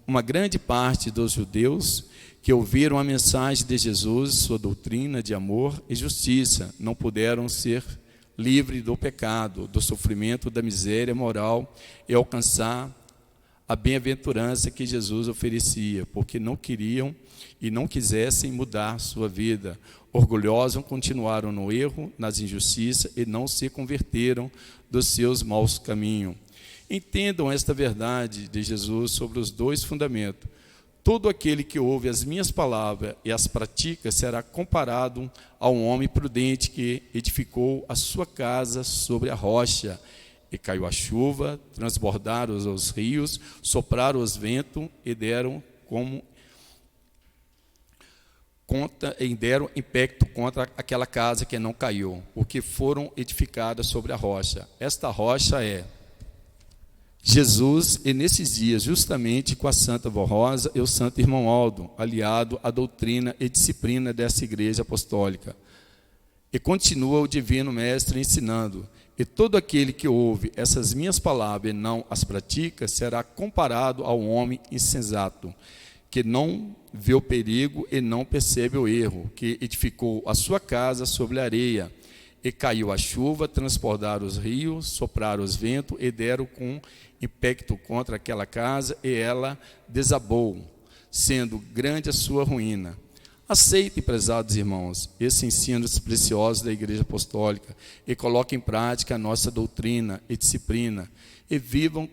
Uma grande parte dos judeus que ouviram a mensagem de Jesus, sua doutrina de amor e justiça, não puderam ser livres do pecado, do sofrimento, da miséria moral e alcançar a bem-aventurança que Jesus oferecia, porque não queriam e não quisessem mudar sua vida. Orgulhosos continuaram no erro, nas injustiças e não se converteram dos seus maus caminhos. Entendam esta verdade de Jesus sobre os dois fundamentos. Todo aquele que ouve as minhas palavras e as pratica será comparado a um homem prudente que edificou a sua casa sobre a rocha. E caiu a chuva, transbordaram os rios, sopraram os ventos e deram impacto contra aquela casa que não caiu, porque foram edificadas sobre a rocha. Esta rocha é Jesus, e nesses dias, justamente com a Santa Vó Rosa e o Santo Irmão Aldo, aliado à doutrina e disciplina dessa igreja apostólica. E continua o Divino Mestre ensinando: e todo aquele que ouve essas minhas palavras e não as pratica, será comparado ao homem insensato, que não vê o perigo e não percebe o erro, que edificou a sua casa sobre a areia, e caiu a chuva, transbordaram os rios, sopraram os ventos, e deram com impacto contra aquela casa, e ela desabou, sendo grande a sua ruína. Aceitem, prezados irmãos, esses ensinos preciosos da Igreja Apostólica, e coloquem em prática a nossa doutrina e disciplina, e vivam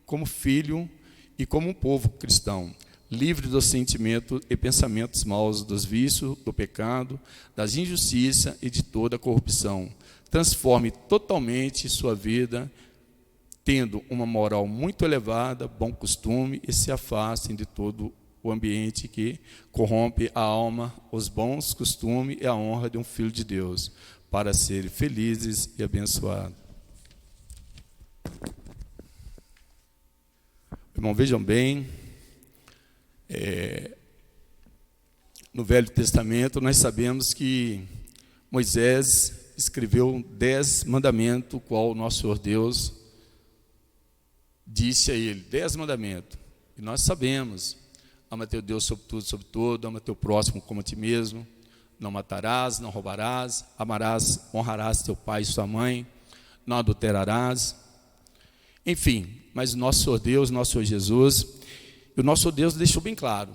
como filho e como um povo cristão, livre dos sentimentos e pensamentos maus, dos vícios, do pecado, das injustiças e de toda a corrupção. Transforme totalmente sua vida, tendo uma moral muito elevada, bom costume, e se afastem de todo o ambiente que corrompe a alma, os bons costumes e a honra de um filho de Deus, para serem felizes e abençoados. Irmão, vejam bem, no Velho Testamento nós sabemos que Moisés escreveu 10 mandamentos, qual o nosso Senhor Deus disse a ele, 10 mandamentos. E nós sabemos, Ama teu Deus sobre tudo, sobre todo. Ama teu próximo como a ti mesmo. Não matarás, não roubarás. Amarás, honrarás teu pai e sua mãe. Não adulterarás. Enfim, mas o nosso Senhor Deus, nosso Senhor Jesus, e o nosso Deus deixou bem claro.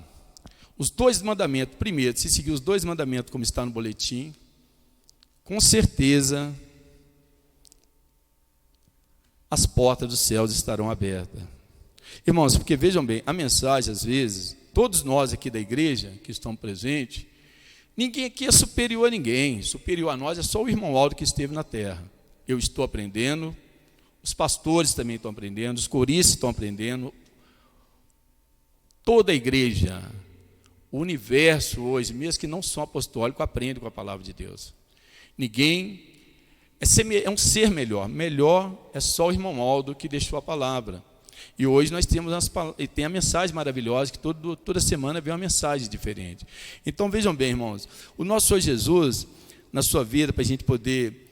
Os 2 mandamentos, primeiro, se seguir os 2 mandamentos como está no boletim, com certeza as portas dos céus estarão abertas. Irmãos, porque vejam bem, a mensagem às vezes, todos nós aqui da igreja que estão presentes, ninguém aqui é superior a ninguém, superior a nós é só o irmão Aldo que esteve na terra. Eu estou aprendendo, os pastores também estão aprendendo, os coristas estão aprendendo, toda a igreja, o universo hoje, mesmo que não são apostólicos, aprende com a palavra de Deus. Ninguém é um ser melhor. Melhor é só o irmão Aldo que deixou a palavra. E hoje nós temos tem a mensagem maravilhosa, que toda semana vem uma mensagem diferente. Então vejam bem, irmãos, o nosso Senhor Jesus, na sua vida, para a gente poder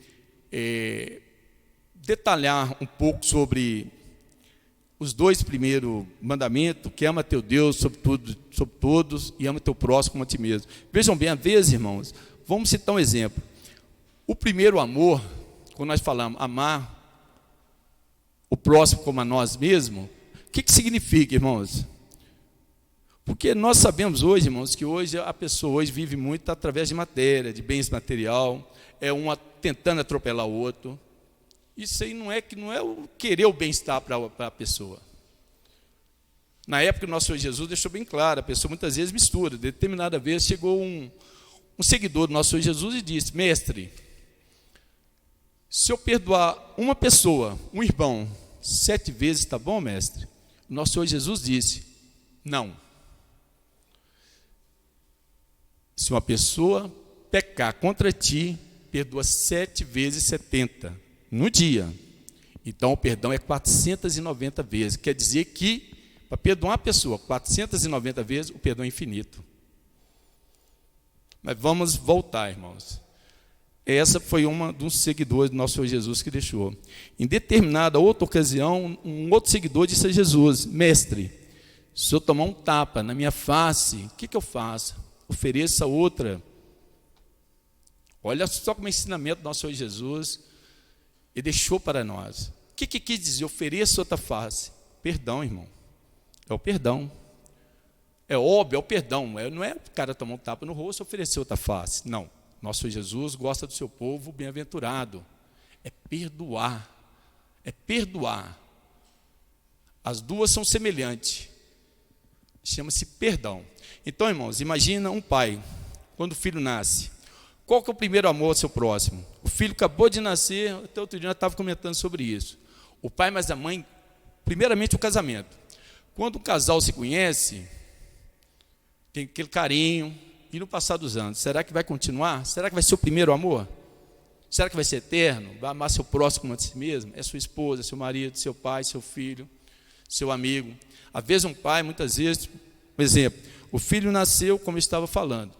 detalhar um pouco sobre os 2 primeiros mandamentos, que ama teu Deus sobre tudo, sobre todos, e ama teu próximo como a ti mesmo. Vejam bem, às vezes, irmãos, vamos citar um exemplo. O primeiro amor, quando nós falamos amar o próximo como a nós mesmos, o que significa, irmãos? Porque nós sabemos hoje, irmãos, que hoje a pessoa hoje vive muito através de matéria, de bens material, é uma tentando atropelar o outro. Isso aí não é o querer o bem-estar para a pessoa. Na época, o nosso Senhor Jesus deixou bem claro, a pessoa muitas vezes mistura. Determinada vez chegou um seguidor do nosso Senhor Jesus e disse: mestre, se eu perdoar uma pessoa, um irmão, 7 vezes, está bom, mestre? O nosso Senhor Jesus disse: não. Se uma pessoa pecar contra ti, perdoa 7 vezes 70 no dia. Então o perdão é 490 vezes. Quer dizer que, para perdoar uma pessoa 490 vezes, o perdão é infinito. Mas vamos voltar, irmãos. Essa foi uma dos seguidores do nosso Senhor Jesus que deixou. Em determinada outra ocasião, um outro seguidor disse a Jesus: mestre, se eu tomar um tapa na minha face, o que eu faço? Ofereça outra. Olha só como é o ensinamento do nosso Senhor Jesus, Ele deixou para nós. O que quis dizer? Ofereça outra face. Perdão, irmão. É o perdão. É óbvio, é o perdão. Não é o cara tomar um tapa no rosto e oferecer outra face. Não. Nosso Senhor Jesus gosta do seu povo bem-aventurado. É perdoar. É perdoar. As duas são semelhantes. Chama-se perdão. Então, irmãos, imagina um pai, quando o filho nasce. Qual que é o primeiro amor ao seu próximo? O filho acabou de nascer, até outro dia eu estava comentando sobre isso. O pai mais a mãe, primeiramente o casamento. Quando o casal se conhece, tem aquele carinho, e no passar dos anos, será que vai continuar? Será que vai ser o primeiro amor? Será que vai ser eterno? Vai amar seu próximo como a si mesmo? É sua esposa, seu marido, seu pai, seu filho, seu amigo. Às vezes um pai, muitas vezes, por exemplo, o filho nasceu, como eu estava falando.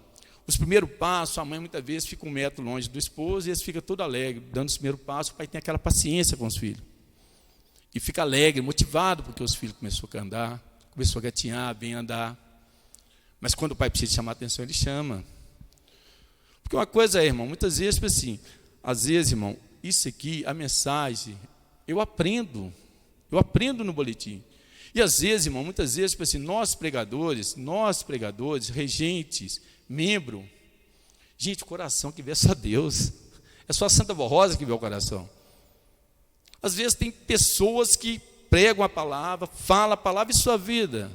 Os primeiros passos, a mãe muitas vezes fica 1 metro longe do esposo e eles ficam todo alegre, dando os primeiros passos. O pai tem aquela paciência com os filhos. E fica alegre, motivado, porque os filhos começaram a andar, começou a gatinhar, bem andar. Mas quando o pai precisa chamar a atenção, ele chama. Porque uma coisa é, irmão, muitas vezes, assim, às vezes, irmão, isso aqui, a mensagem, eu aprendo no boletim. E às vezes, irmão, muitas vezes, assim, nós pregadores, regentes, membro, gente, coração que vê só Deus. É só a Santa Vó Rosa que vê o coração. Às vezes tem pessoas que pregam a palavra, falam a palavra e sua vida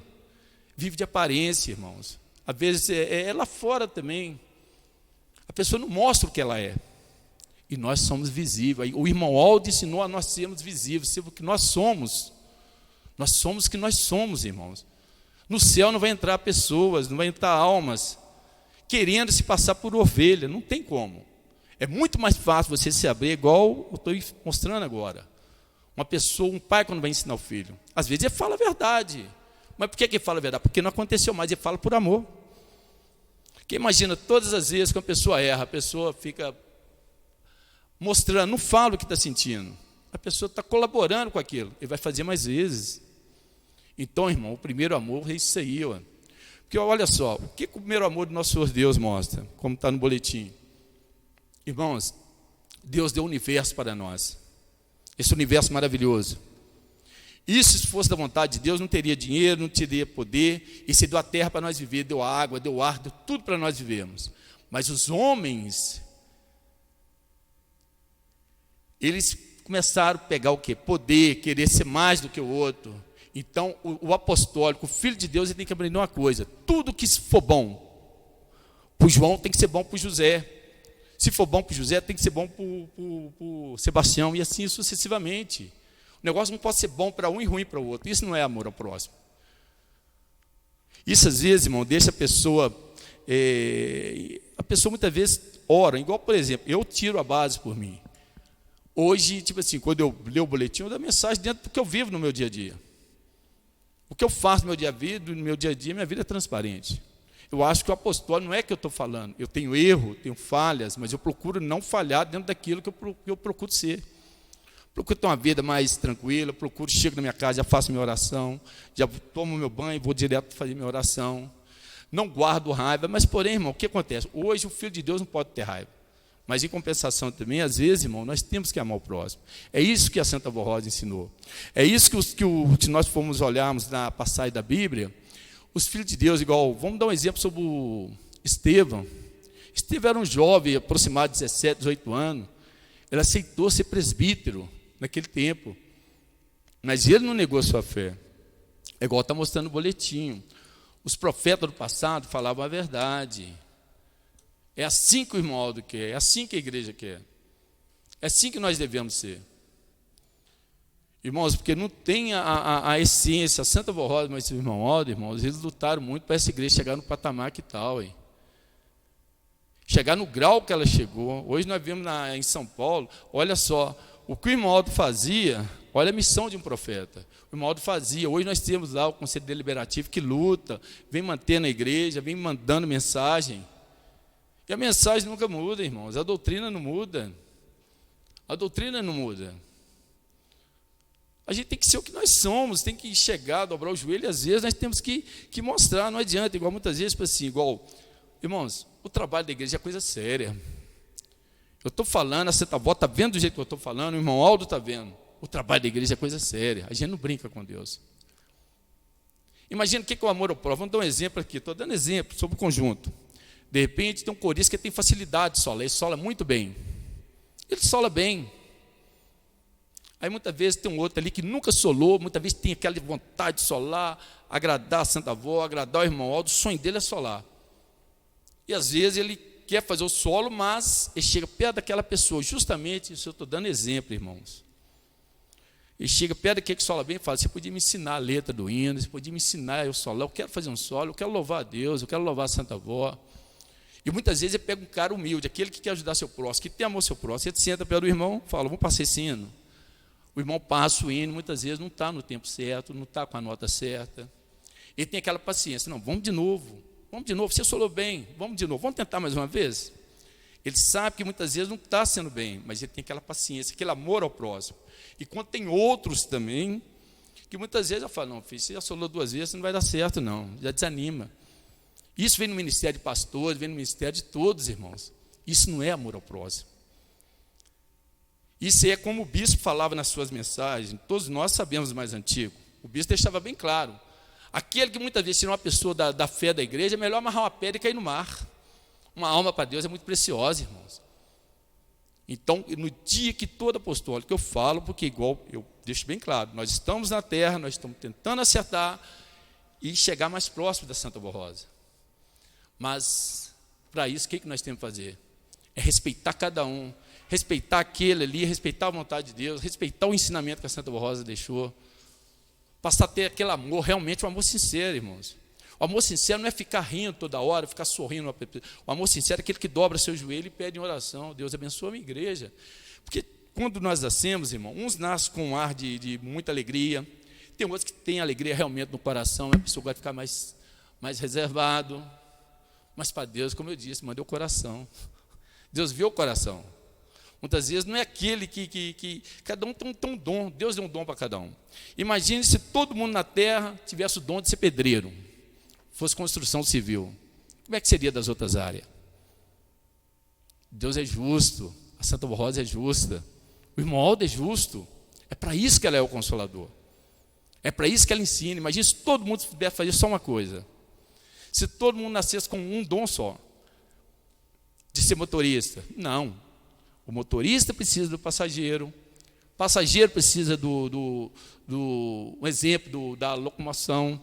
vive de aparência, irmãos. Às vezes é lá fora também. A pessoa não mostra o que ela é. E nós somos visíveis. O irmão Aldo ensinou a nós sermos visíveis, ser o que nós somos. Nós somos o que nós somos, irmãos. No céu não vai entrar pessoas, não vai entrar almas querendo se passar por ovelha. Não tem como. É muito mais fácil você se abrir, igual eu estou mostrando agora. Uma pessoa, um pai, quando vai ensinar o filho, às vezes ele fala a verdade. Mas por que ele fala a verdade? Porque não aconteceu mais, ele fala por amor. Porque imagina, todas as vezes que uma pessoa erra, a pessoa fica mostrando, não fala o que está sentindo. A pessoa está colaborando com aquilo, ele vai fazer mais vezes. Então, irmão, o primeiro amor é isso aí, ó. Porque olha só, o que o primeiro amor do nosso Senhor Deus mostra, como está no boletim? Irmãos, Deus deu o universo para nós, esse universo maravilhoso. Isso, se fosse da vontade de Deus, não teria dinheiro, não teria poder, e se deu a terra para nós viver, deu água, deu ar, deu tudo para nós vivermos. Mas os homens, eles começaram a pegar o quê? Poder, querer ser mais do que o outro. Então, o apostólico, o filho de Deus, ele tem que aprender uma coisa: tudo que for bom para o João tem que ser bom para o José. Se for bom para o José, tem que ser bom para o Sebastião, e assim sucessivamente. O negócio não pode ser bom para um e ruim para o outro. Isso não é amor ao próximo. Isso, às vezes, irmão, deixa a pessoa muitas vezes ora. Igual, por exemplo, eu tiro a base por mim. Hoje, tipo assim, quando eu leio o boletim, eu dou mensagem dentro do que eu vivo no meu dia a dia. O que eu faço no meu dia a dia, minha vida é transparente. Eu acho que o apostólico não é que eu estou falando. Eu tenho erro, tenho falhas, mas eu procuro não falhar dentro daquilo que eu procuro ser. Procuro ter uma vida mais tranquila, procuro, chego na minha casa, já faço minha oração, já tomo meu banho, vou direto fazer minha oração. Não guardo raiva, mas porém, irmão, o que acontece? Hoje o Filho de Deus não pode ter raiva. Mas em compensação também, às vezes, irmão, nós temos que amar o próximo. É isso que a Santa Vó Rosa ensinou. É isso que nós fomos olharmos na passagem da Bíblia. Os filhos de Deus, igual, vamos dar um exemplo sobre o Estevão. Estevão era um jovem, aproximado de 17, 18 anos. Ele aceitou ser presbítero naquele tempo. Mas ele não negou a sua fé. É igual está mostrando no boletim. Os profetas do passado falavam a verdade. É assim que o irmão Aldo quer, é assim que a igreja quer. É assim que nós devemos ser. Irmãos, porque não tem a essência, a Santa Vó Rosa, mas o irmão Aldo, irmãos, eles lutaram muito para essa igreja chegar no patamar que tal, hein? Chegar no grau que ela chegou. Hoje nós vimos em São Paulo, olha só, o que o irmão Aldo fazia, olha a missão de um profeta. O irmão Aldo fazia, hoje nós temos lá o Conselho Deliberativo que luta, vem mantendo a igreja, vem mandando mensagem. E a mensagem nunca muda, irmãos, a doutrina não muda. A doutrina não muda. A gente tem que ser o que nós somos, tem que chegar, dobrar o joelho, e às vezes nós temos que mostrar, não adianta, igual muitas vezes, assim, igual, irmãos, o trabalho da igreja é coisa séria. Eu estou falando, a Santa Vó está vendo do jeito que eu estou falando, o irmão Aldo está vendo. O trabalho da igreja é coisa séria, a gente não brinca com Deus. Imagina o que é o amor ao próximo. Vamos dar um exemplo aqui, estou dando exemplo sobre o conjunto. De repente tem um corista que tem facilidade de solar, ele sola muito bem. Ele sola bem. Aí muitas vezes tem um outro ali que nunca solou, muitas vezes tem aquela vontade de solar, agradar a Santa Vó, agradar o irmão Aldo, o sonho dele é solar. E às vezes ele quer fazer o solo, mas ele chega perto daquela pessoa, justamente, isso eu estou dando exemplo, irmãos. Ele chega perto daquele que sola bem e fala: você podia me ensinar a letra do hino, você podia me ensinar eu solar, eu quero fazer um solo, eu quero louvar a Deus, eu quero louvar a Santa Vó. E muitas vezes ele pega um cara humilde, aquele que quer ajudar seu próximo, que tem amor ao seu próximo, ele senta perto do irmão e fala: vamos passar esse hino. O irmão passa o hino, muitas vezes não está no tempo certo, não está com a nota certa. Ele tem aquela paciência: não, vamos de novo, você solou bem, vamos de novo, vamos tentar mais uma vez. Ele sabe que muitas vezes não está sendo bem, mas ele tem aquela paciência, aquele amor ao próximo. E quando tem outros também, que muitas vezes eu falo: não, filho, você já solou 2 vezes, não vai dar certo não, já desanima. Isso vem no ministério de pastores, vem no ministério de todos, irmãos. Isso não é amor ao próximo. Isso é como o bispo falava nas suas mensagens, todos nós sabemos mais antigo. O bispo deixava bem claro: aquele que muitas vezes tira uma pessoa da fé da igreja, é melhor amarrar uma pedra e cair no mar. Uma alma para Deus é muito preciosa, irmãos. Então, no dia que todo apostólico, eu falo, porque igual eu deixo bem claro, nós estamos na terra, nós estamos tentando acertar e chegar mais próximo da Santa Vó Rosa. Mas, para isso, o que nós temos que fazer? É respeitar cada um, respeitar aquele ali, respeitar a vontade de Deus, respeitar o ensinamento que a Santa Vó Rosa deixou, passar a ter aquele amor, realmente um amor sincero, irmãos. O amor sincero não é ficar rindo toda hora, ficar sorrindo. O amor sincero é aquele que dobra seu joelho e pede em oração: Deus abençoe a minha igreja. Porque quando nós nascemos, irmão, uns nascem com um ar de muita alegria, tem outros que têm alegria realmente no coração, a pessoa vai ficar mais reservado. Mas para Deus, como eu disse, mandou o coração. Deus viu o coração. Muitas vezes não é aquele que cada um tem um dom. Deus deu um dom para cada um. Imagine se todo mundo na terra tivesse o dom de ser pedreiro. fosse construção civil, como é que seria das outras áreas? Deus é justo, a Santa Rosa é justa, o irmão Aldo é justo. É para isso que ela é o Consolador. É para isso que ela ensina. Imagina se todo mundo pudesse fazer só uma coisa. Se todo mundo nascesse com um dom só, de ser motorista. Não. O motorista precisa do passageiro. O passageiro precisa um exemplo da locomoção,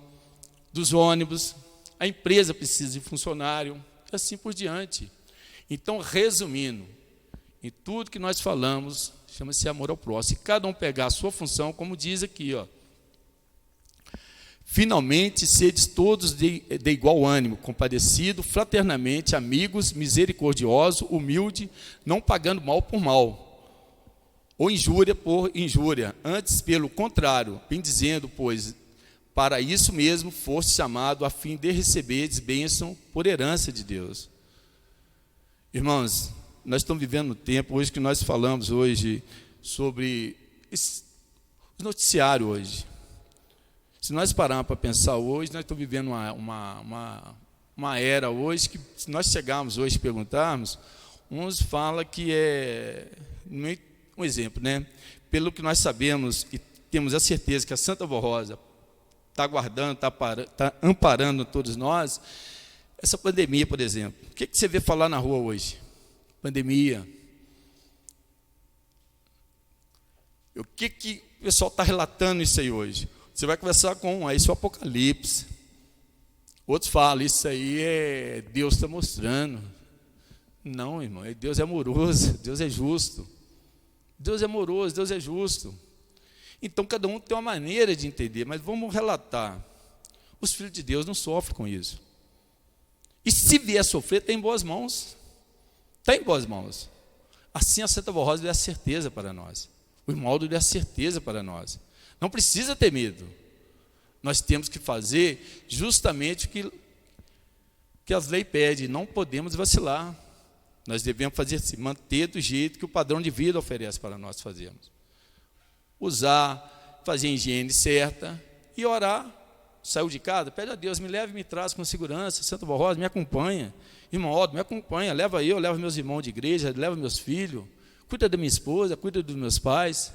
dos ônibus. A empresa precisa de funcionário. E assim por diante. Então, resumindo, em tudo que nós falamos, chama-se amor ao próximo. E cada um pegar a sua função, como diz aqui, ó. Finalmente, sedes todos de igual ânimo, compadecido, fraternamente, amigos, misericordioso, humilde, não pagando mal por mal, ou injúria por injúria. Antes, pelo contrário, bendizendo, pois, para isso mesmo foste chamado, a fim de receberes bênção por herança de Deus. Irmãos, nós estamos vivendo um tempo hoje que nós falamos hoje sobre o noticiário hoje. Se nós pararmos para pensar hoje, nós estamos vivendo uma era hoje que, se nós chegarmos hoje e perguntarmos, uns falam que um exemplo, né? Pelo que nós sabemos e temos a certeza que a Santa Rosa está guardando, está amparando todos nós, essa pandemia, por exemplo. O que você vê falar na rua hoje? Pandemia. O que o pessoal está relatando isso aí hoje? Você vai conversar com isso é o Apocalipse. Outros falam, isso aí Deus está mostrando. Não, irmão, Deus é amoroso, Deus é justo. Deus é amoroso, Deus é justo. Então, cada um tem uma maneira de entender, mas vamos relatar. Os filhos de Deus não sofrem com isso. E se vier a sofrer, está em boas mãos. Está em boas mãos. Assim a Santa Rosa dá a certeza para nós. O irmão Aldo dá a certeza para nós. Não precisa ter medo. Nós temos que fazer justamente o que as leis pedem. Não podemos vacilar. Nós devemos fazer assim, manter do jeito que o padrão de vida oferece para nós fazermos. Usar, fazer a higiene certa e orar. Saiu de casa, pede a Deus, me leve e me traz com segurança. Santa Rosa, me acompanha. Irmão Aldo, me acompanha. Leva meus irmãos de igreja, leva meus filhos. Cuida da minha esposa, cuida dos meus pais.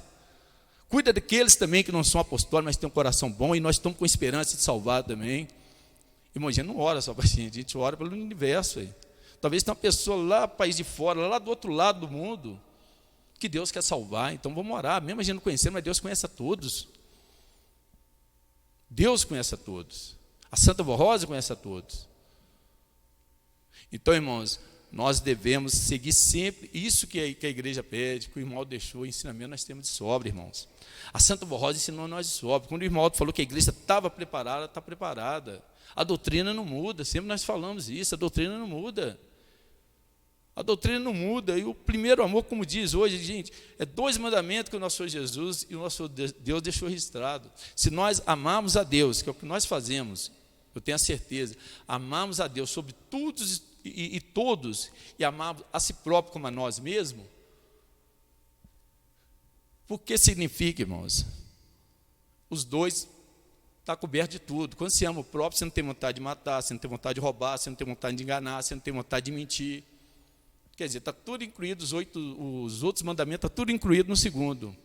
Cuida daqueles também que não são apostólicos, mas têm um coração bom, e nós estamos com esperança de salvar também. Irmão, a gente não ora só para a gente ora pelo universo. Aí. Talvez tenha uma pessoa lá, país de fora, lá do outro lado do mundo, que Deus quer salvar. Então vamos orar, mesmo a gente não conhecendo, mas Deus conhece a todos. Deus conhece a todos. A Santa Rosa conhece a todos. Então, irmãos, nós devemos seguir sempre isso que a igreja pede, que o irmão deixou, o ensinamento nós temos de sobra, irmãos. A Santa Rosa ensinou nós de sobra. Quando o irmão falou que a igreja estava preparada, está preparada. A doutrina não muda, sempre nós falamos isso, a doutrina não muda. A doutrina não muda. E o primeiro amor, como diz hoje, gente, é 2 mandamentos que o nosso Senhor Jesus e o nosso Deus deixou registrado. Se nós amarmos a Deus, que é o que nós fazemos, eu tenho a certeza, amarmos a Deus sobre tudo e todos, e amarmos a si próprio como a nós mesmos, por que significa, irmãos? Os dois estão cobertos de tudo. Quando você ama o próprio, você não tem vontade de matar, você não tem vontade de roubar, você não tem vontade de enganar, você não tem vontade de mentir. Quer dizer, está tudo incluído, os outros mandamentos, está tudo incluído no segundo.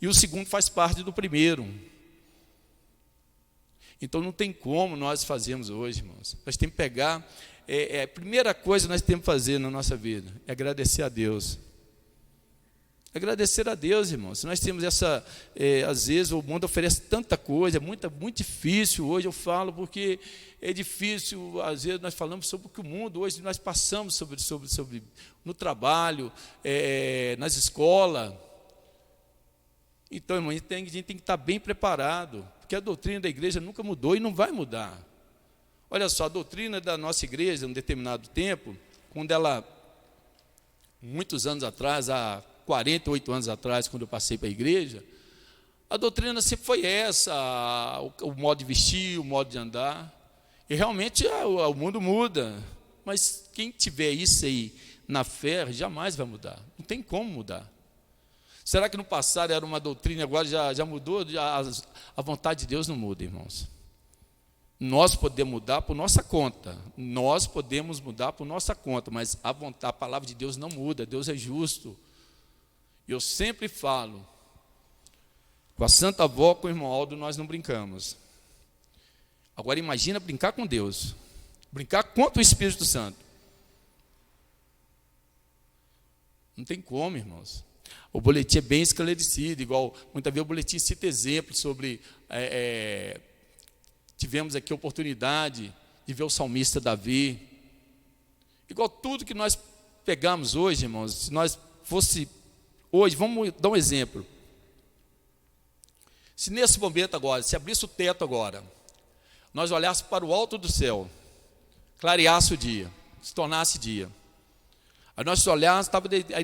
E o segundo faz parte do primeiro. Então não tem como nós fazermos hoje, irmãos. Nós temos que pegar, a primeira coisa que nós temos que fazer na nossa vida é agradecer a Deus. Agradecer a Deus, irmãos. Se nós temos às vezes o mundo oferece tanta coisa, é muito difícil hoje, eu falo, porque é difícil, às vezes nós falamos sobre o que o mundo, hoje nós passamos sobre no trabalho, nas escolas. Então, irmão, a gente tem que estar bem preparado, porque a doutrina da igreja nunca mudou e não vai mudar. Olha só, a doutrina da nossa igreja, em um determinado tempo, quando ela, muitos anos atrás, há 48 anos atrás, quando eu passei para a igreja, a doutrina sempre foi essa, o modo de vestir, o modo de andar. E realmente o mundo muda, mas quem tiver isso aí na fé, jamais vai mudar. Não tem como mudar. Será que no passado era uma doutrina, agora já mudou? A vontade de Deus não muda, irmãos. Nós podemos mudar por nossa conta. Nós podemos mudar por nossa conta, mas a palavra de Deus não muda. Deus é justo. Eu sempre falo, com a Santa Avó, com o irmão Aldo, nós não brincamos. Agora imagina brincar com Deus. Brincar contra o Espírito Santo. Não tem como, irmãos. O boletim é bem esclarecido, igual muitas vezes o boletim cita exemplos sobre... tivemos aqui a oportunidade de ver o salmista Davi. Igual tudo que nós pegamos hoje, irmãos, se nós fosse hoje, vamos dar um exemplo. Se nesse momento agora, se abrisse o teto agora, nós olhássemos para o alto do céu, clareasse o dia, se tornasse dia. Aí nós olhássemos,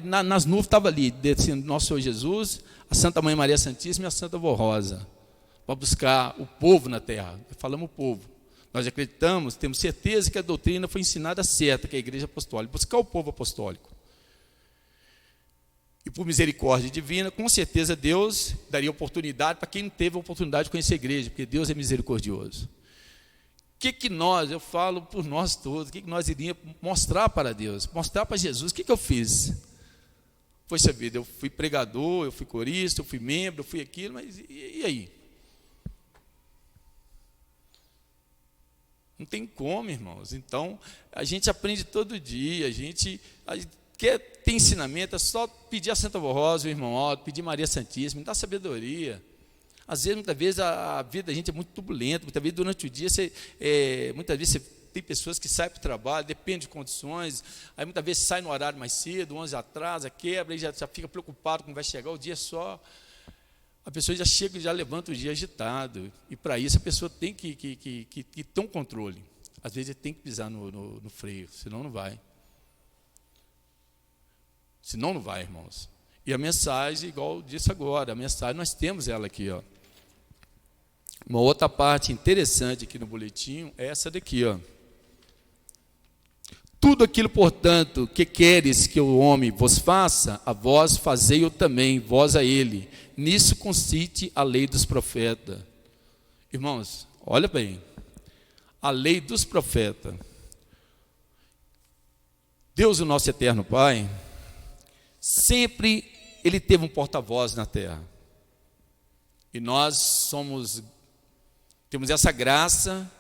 nas nuvens estava ali, descendo nosso Senhor Jesus, a Santa Mãe Maria Santíssima e a Santa Vó Rosa, para buscar o povo na terra. Falamos o povo. Nós acreditamos, temos certeza que a doutrina foi ensinada certa, que é a igreja apostólica, buscar o povo apostólico. E por misericórdia divina, com certeza Deus daria oportunidade para quem não teve a oportunidade de conhecer a igreja, porque Deus é misericordioso. O que nós, eu falo por nós todos, o que nós iríamos mostrar para Deus, mostrar para Jesus? O que eu fiz? Poxa vida, eu fui pregador, eu fui corista, eu fui membro, eu fui aquilo, mas e aí? Não tem como, irmãos. Então, a gente aprende todo dia, a gente quer ter ensinamento, é só pedir a Santa Vó Rosa, o irmão Aldo, pedir Maria Santíssima, me dá sabedoria. Às vezes, muitas vezes, a vida da gente é muito turbulenta, muitas vezes durante o dia, muitas vezes você tem pessoas que saem para o trabalho, depende de condições, aí muitas vezes sai no horário mais cedo, 11 atrasa, quebra, e já fica preocupado como vai chegar, o dia só... A pessoa já chega e já levanta o dia agitado. E para isso a pessoa tem que ter um controle. Às vezes tem que pisar no freio, senão não vai. Senão não vai, irmãos. E a mensagem, igual eu disse agora, a mensagem nós temos ela aqui, ó. Uma outra parte interessante aqui no boletim é essa daqui, ó. Tudo aquilo, portanto, que queres que o homem vos faça, a vós fazei-o também, vós a ele. Nisso consiste a lei dos profetas. Irmãos, olha bem, a lei dos profetas. Deus, o nosso eterno Pai, sempre Ele teve um porta-voz na terra. E nós temos essa graça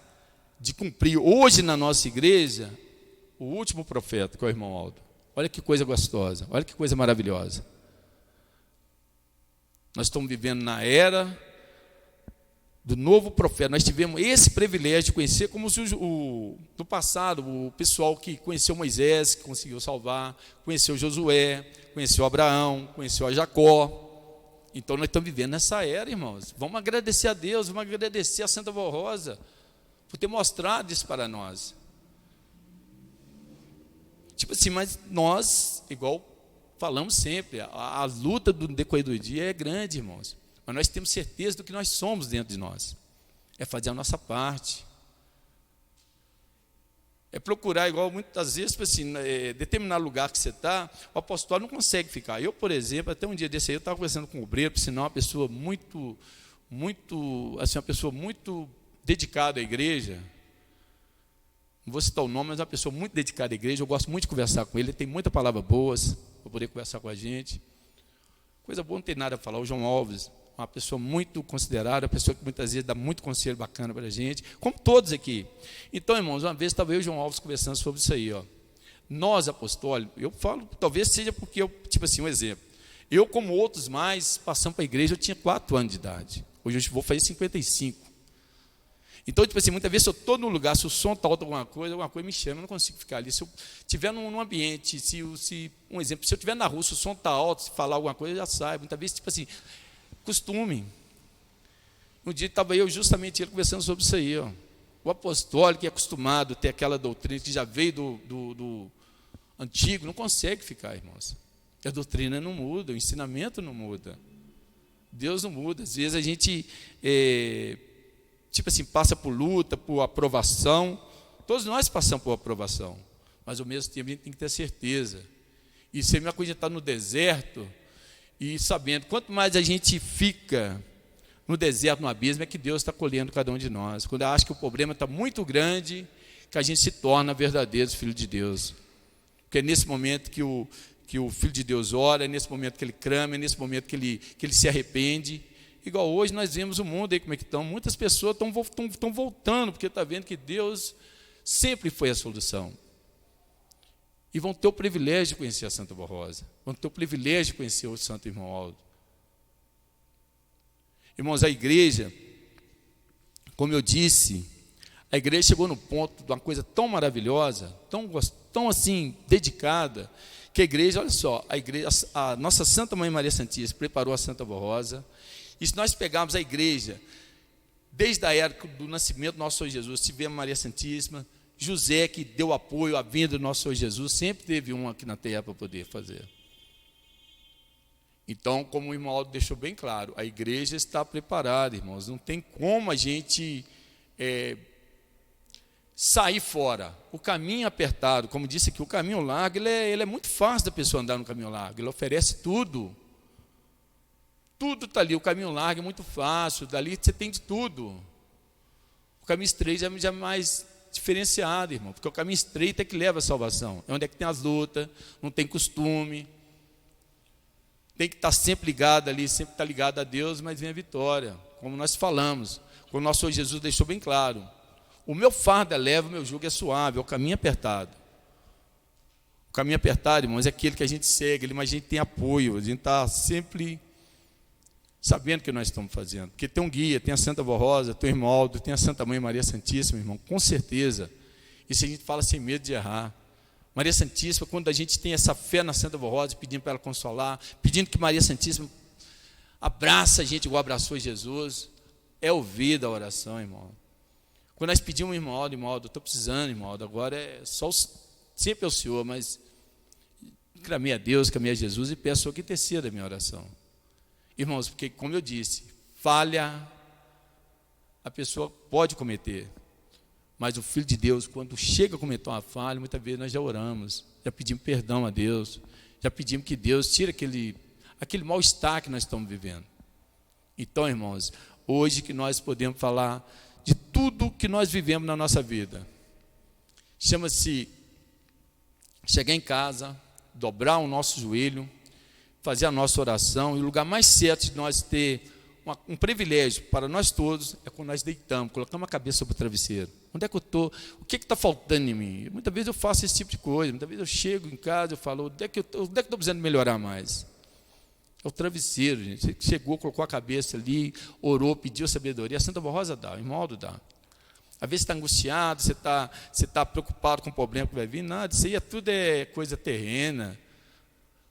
de cumprir hoje na nossa igreja o último profeta, que é o irmão Aldo. Olha que coisa gostosa, olha que coisa maravilhosa. Nós estamos vivendo na era do novo profeta. Nós tivemos esse privilégio de conhecer, como no passado, o pessoal que conheceu Moisés, que conseguiu salvar, conheceu Josué, conheceu Abraão, conheceu a Jacó. Então nós estamos vivendo nessa era, irmãos. Vamos agradecer a Deus, vamos agradecer a Santa Vó Rosa por ter mostrado isso para nós. Tipo assim, mas nós, igual falamos sempre, a luta do decorrer do dia é grande, irmãos. Mas nós temos certeza do que nós somos dentro de nós. É fazer a nossa parte. É procurar, igual muitas vezes, tipo assim, determinado lugar que você está, o apostolado não consegue ficar. Eu, por exemplo, até um dia desse aí, eu estava conversando com o obreiro, por sinal, uma pessoa muito, assim, uma pessoa muito dedicada à igreja. Não vou citar o nome, mas é uma pessoa muito dedicada à igreja. Eu gosto muito de conversar com ele. Ele tem muitas palavras boas para poder conversar com a gente. Coisa boa, não tem nada a falar. O João Alves, uma pessoa muito considerada, uma pessoa que muitas vezes dá muito conselho bacana para a gente, como todos aqui. Então, irmãos, uma vez estava eu e o João Alves conversando sobre isso aí, ó. Nós, apostólicos, eu falo, talvez seja porque eu, tipo assim, um exemplo. Eu, como outros mais, passando para a igreja, eu tinha 4 anos de idade. Hoje eu vou fazer 55. Então, tipo assim, muitas vezes eu estou num lugar, se o som está alto, alguma coisa me chama, eu não consigo ficar ali. Se eu estiver num ambiente, um exemplo, se eu estiver na rua, se o som está alto, se falar alguma coisa, eu já saio. Muitas vezes, tipo assim, costume. Um dia estava eu justamente ele conversando sobre isso aí, ó. O apostólico que é acostumado a ter aquela doutrina que já veio do antigo, não consegue ficar, irmãos. A doutrina não muda, o ensinamento não muda. Deus não muda. Às vezes a gente... tipo assim, passa por luta, por aprovação. Todos nós passamos por aprovação, mas ao mesmo tempo a gente tem que ter certeza. E se a mesma coisa está no deserto, e sabendo, quanto mais a gente fica no deserto, no abismo, é que Deus está colhendo cada um de nós. Quando eu acho que o problema está muito grande, que a gente se torna verdadeiros filhos de Deus. Porque é nesse momento que o Filho de Deus ora, é nesse momento que ele clama, é nesse momento que ele se arrepende. Igual hoje nós vemos o mundo aí como é que estão. Muitas pessoas estão voltando, porque está vendo que Deus sempre foi a solução. E vão ter o privilégio de conhecer a Santa Rosa, vão ter o privilégio de conhecer o Santo Irmão Aldo. Irmãos, a igreja, como eu disse, a igreja chegou no ponto de uma coisa tão maravilhosa, tão assim, dedicada, que a igreja, olha só, a nossa Santa Mãe Maria Santíssima preparou a Santa Rosa. E se nós pegarmos a igreja, desde a época do nascimento do nosso Senhor Jesus, tivemos Maria Santíssima, José, que deu apoio à vinda do nosso Senhor Jesus, sempre teve um aqui na terra para poder fazer. Então, como o irmão Aldo deixou bem claro, a igreja está preparada, irmãos. Não tem como a gente sair fora. O caminho apertado, como disse aqui, o caminho largo, ele é muito fácil da pessoa andar no caminho largo. Ele oferece tudo. Tudo está ali. O caminho largo é muito fácil. Dali você tem de tudo. O caminho estreito já é mais diferenciado, irmão. Porque o caminho estreito é que leva à salvação. É onde é que tem as lutas, não tem costume. Tem que estar sempre ligado ali, sempre estar ligado a Deus, mas vem a vitória. Como nós falamos, como o nosso Senhor Jesus deixou bem claro. O meu fardo é leve, o meu jugo é suave, é o caminho apertado. O caminho apertado, irmãos, é aquele que a gente segue, mas a gente tem apoio, a gente está sempre sabendo o que nós estamos fazendo. Porque tem um guia, tem a Santa Rosa, tem o irmão Aldo, tem a Santa Mãe Maria Santíssima, irmão, com certeza. Isso a gente fala sem medo de errar. Maria Santíssima, quando a gente tem essa fé na Santa Rosa, pedindo para ela consolar, pedindo que Maria Santíssima abraça a gente igual abraçou Jesus, é ouvida a oração, irmão. Quando nós pedimos, irmão Aldo, estou precisando, irmão Aldo, agora é só sempre é o Senhor, mas clamei a Deus, clamei a Jesus e peço que interceda a minha oração. Irmãos, porque como eu disse, falha a pessoa pode cometer, mas o Filho de Deus, quando chega a cometer uma falha, muitas vezes nós já oramos, já pedimos perdão a Deus, já pedimos que Deus tire aquele mal-estar que nós estamos vivendo. Então, irmãos, hoje que nós podemos falar de tudo que nós vivemos na nossa vida, chama-se chegar em casa, dobrar o nosso joelho, fazer a nossa oração, e o lugar mais certo de nós ter um privilégio para nós todos é quando nós deitamos, colocamos a cabeça sobre o travesseiro. Onde é que eu estou? O que está faltando em mim? Muitas vezes eu faço esse tipo de coisa, muitas vezes eu chego em casa e falo, onde é que eu estou precisando melhorar mais? É o travesseiro, gente. Você chegou, colocou a cabeça ali, orou, pediu sabedoria. A Santa Rosa dá, o irmão Aldo dá. Às vezes você está angustiado, você está preocupado com o problema que vai vir. Nada, isso aí tudo é coisa terrena.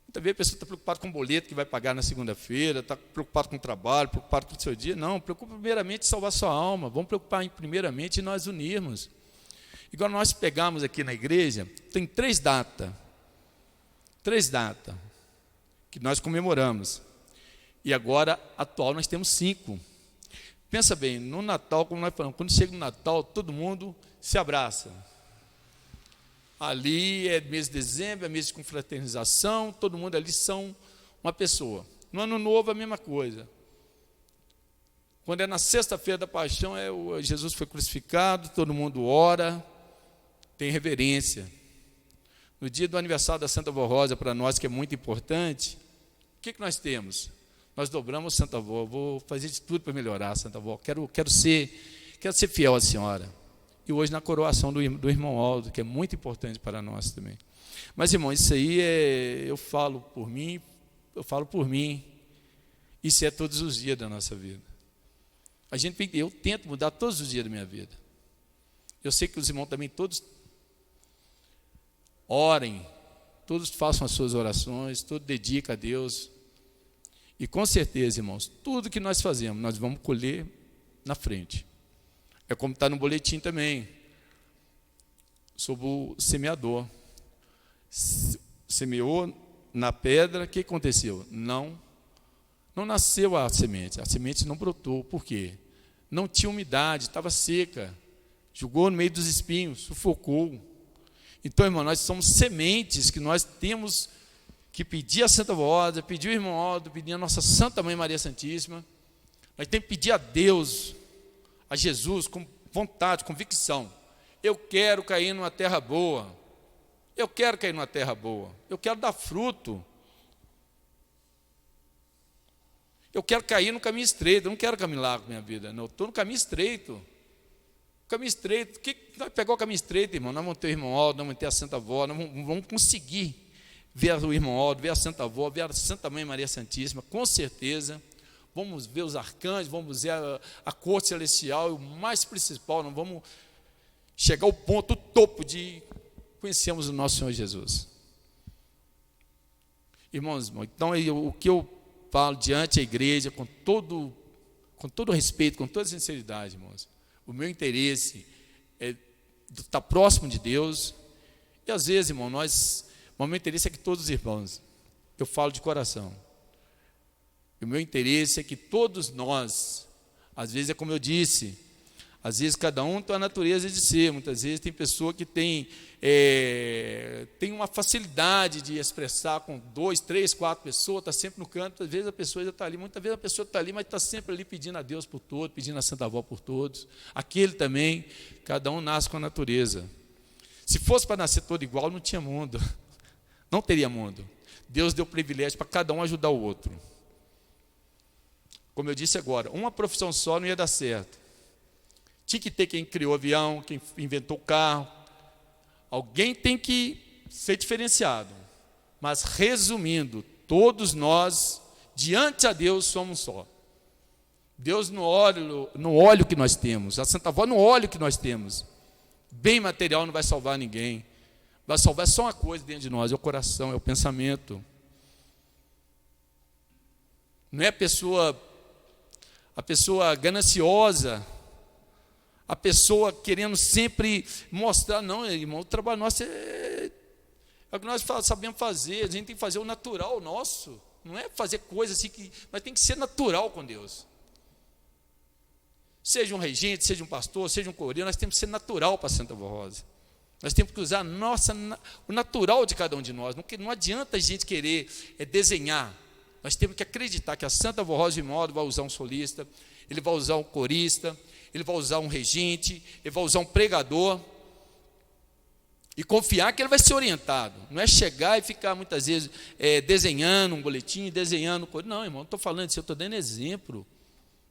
Muitas vezes a pessoa está preocupada com o boleto que vai pagar na segunda-feira, está preocupado com o trabalho, preocupado com o seu dia. Não, preocupa primeiramente em salvar sua alma. Vamos preocupar primeiramente em nós unirmos. Igual nós pegamos aqui na igreja, tem 3 datas. 3 datas que nós comemoramos. E agora, atual, nós temos 5. Pensa bem, no Natal, como nós falamos, quando chega no Natal, todo mundo se abraça. Ali é mês de dezembro, é mês de confraternização, todo mundo ali são uma pessoa. No Ano Novo, a mesma coisa. Quando é na sexta-feira da paixão, Jesus foi crucificado, todo mundo ora, tem reverência. No dia do aniversário da Santa Rosa, para nós, que é muito importante, o que nós temos? Nós dobramos Santa Vó, vou fazer de tudo para melhorar, Santa Vó, quero ser fiel à senhora. E hoje na coroação do irmão Aldo, que é muito importante para nós também. Mas, irmão, isso aí eu falo por mim, isso é todos os dias da nossa vida. Eu tento mudar todos os dias da minha vida. Eu sei que os irmãos também todos orem, todos façam as suas orações, todos dedicam a Deus. E com certeza, irmãos, tudo que nós fazemos, nós vamos colher na frente. É como está no boletim também, sobre o semeador. Semeou na pedra, o que aconteceu? Não nasceu a semente não brotou. Por quê? Não tinha umidade, estava seca, jogou no meio dos espinhos, sufocou. Então, irmão, nós somos sementes que nós temos que pedir a Santa Rosa, pedir o irmão Aldo, pedir a nossa Santa Mãe Maria Santíssima, Nós temos que pedir a Deus, a Jesus, com vontade, convicção. Eu quero cair numa terra boa. Eu quero cair numa terra boa. Eu quero dar fruto. Eu quero cair no caminho estreito. Eu não quero caminhar com a minha vida. Não, eu estou no caminho estreito. Caminho estreito. Que nós pegar o caminho estreito, irmão? Nós vamos ter o irmão Aldo, nós vamos ter a Santa Avó, nós vamos conseguir ver o irmão Aldo, ver a Santa Avó, ver a Santa Mãe Maria Santíssima, com certeza. Vamos ver os arcanjos, vamos ver a corte celestial, e o mais principal, nós vamos chegar ao ponto, o topo de conhecermos o nosso Senhor Jesus. Irmãos, então o que eu falo diante da igreja, com todo respeito, com toda sinceridade, irmãos, o meu interesse é estar próximo de Deus, e às vezes, irmão, o meu interesse é que todos os irmãos, eu falo de coração, o meu interesse é que todos nós, às vezes é como eu disse, às vezes cada um tem a natureza de ser, muitas vezes tem pessoa que tem uma facilidade de expressar com 2, 3, 4 pessoas, está sempre no canto, às vezes a pessoa já está ali, muitas vezes a pessoa está ali, mas está sempre ali pedindo a Deus por todos, pedindo a Santa Avó por todos, aquele também, cada um nasce com a natureza. Se fosse para nascer todo igual, não tinha mundo, não teria mundo. Deus deu privilégio para cada um ajudar o outro. Como eu disse agora, uma profissão só não ia dar certo. Tinha que ter quem criou o avião, quem inventou o carro. Alguém tem que ser diferenciado. Mas, resumindo, todos nós, diante a Deus, somos só. Deus não olha o que nós temos. A Santa Avó não olha o que nós temos. Bem material não vai salvar ninguém. Vai salvar só uma coisa dentro de nós, é o coração, é o pensamento. Não é a pessoa gananciosa, a pessoa querendo sempre mostrar, não, irmão, o trabalho nosso é o que nós sabemos fazer, a gente tem que fazer o natural nosso, não é fazer coisas assim, mas tem que ser natural com Deus. Seja um regente, seja um pastor, seja um coreano, nós temos que ser natural para a Santa Avó Rosa. Nós temos que usar o natural de cada um de nós, não adianta a gente querer desenhar. Nós temos que acreditar que a Santa Avó Rosa de modo vai usar um solista, ele vai usar um corista, ele vai usar um regente, ele vai usar um pregador, e confiar que ele vai ser orientado. Não é chegar e ficar muitas vezes desenhando um boletim, desenhando. Não, irmão, não estou falando isso, eu estou dando exemplo.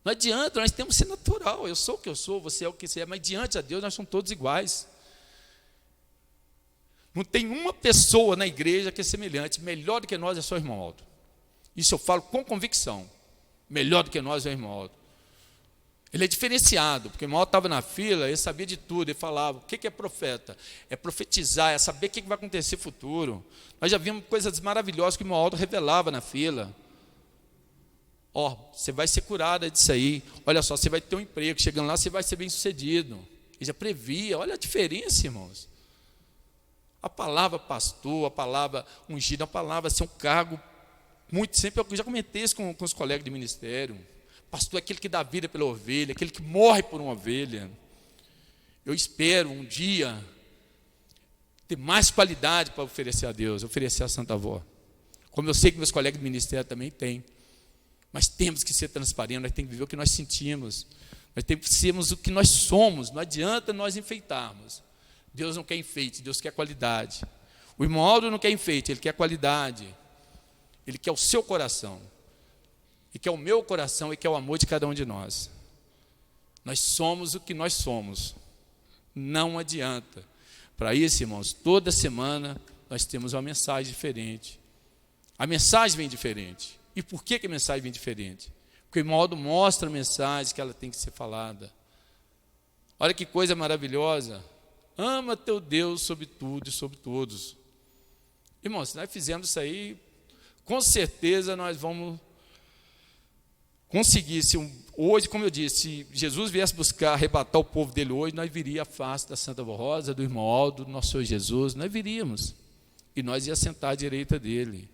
Não adianta, nós temos que ser natural. Eu sou o que eu sou, você é o que você é, mas diante de Deus nós somos todos iguais. Não tem uma pessoa na igreja que é semelhante, melhor do que nós é só o irmão Aldo. Isso eu falo com convicção. Melhor do que nós é o irmão Aldo. Ele é diferenciado, porque o irmão Aldo estava na fila, ele sabia de tudo, ele falava, o que é profeta? É profetizar, é saber o que vai acontecer no futuro. Nós já vimos coisas maravilhosas que o irmão Aldo revelava na fila. Você vai ser curada disso aí. Olha só, você vai ter um emprego, chegando lá você vai ser bem sucedido. Ele já previa, olha a diferença, irmãos. A palavra pastor, a palavra ungido, a palavra ser um cargo muito, sempre eu já comentei isso com os colegas de ministério. Pastor é aquele que dá vida pela ovelha, aquele que morre por uma ovelha. Eu espero um dia ter mais qualidade para oferecer a Deus, oferecer a Santa Avó. Como eu sei que meus colegas de ministério também têm. Mas temos que ser transparentes, nós temos que viver o que nós sentimos. Nós temos que sermos o que nós somos, não adianta nós enfeitarmos. Deus não quer enfeite, Deus quer qualidade. O irmão Aldo não quer enfeite, ele quer qualidade. Ele quer o seu coração. Ele quer o meu coração e quer o amor de cada um de nós. Nós somos o que nós somos. Não adianta. Para isso, irmãos, toda semana nós temos uma mensagem diferente. A mensagem vem diferente. E por que a mensagem vem diferente? Porque o irmão Aldo mostra a mensagem que ela tem que ser falada. Olha que coisa maravilhosa. Ama teu Deus sobre tudo e sobre todos. Irmãos, se nós fizermos isso aí, com certeza nós vamos conseguir. Hoje, como eu disse, se Jesus viesse buscar arrebatar o povo dele hoje, nós viria a face da Santa Avó Rosa, do irmão Aldo, do nosso Senhor Jesus, nós viríamos. E nós ia sentar à direita dele.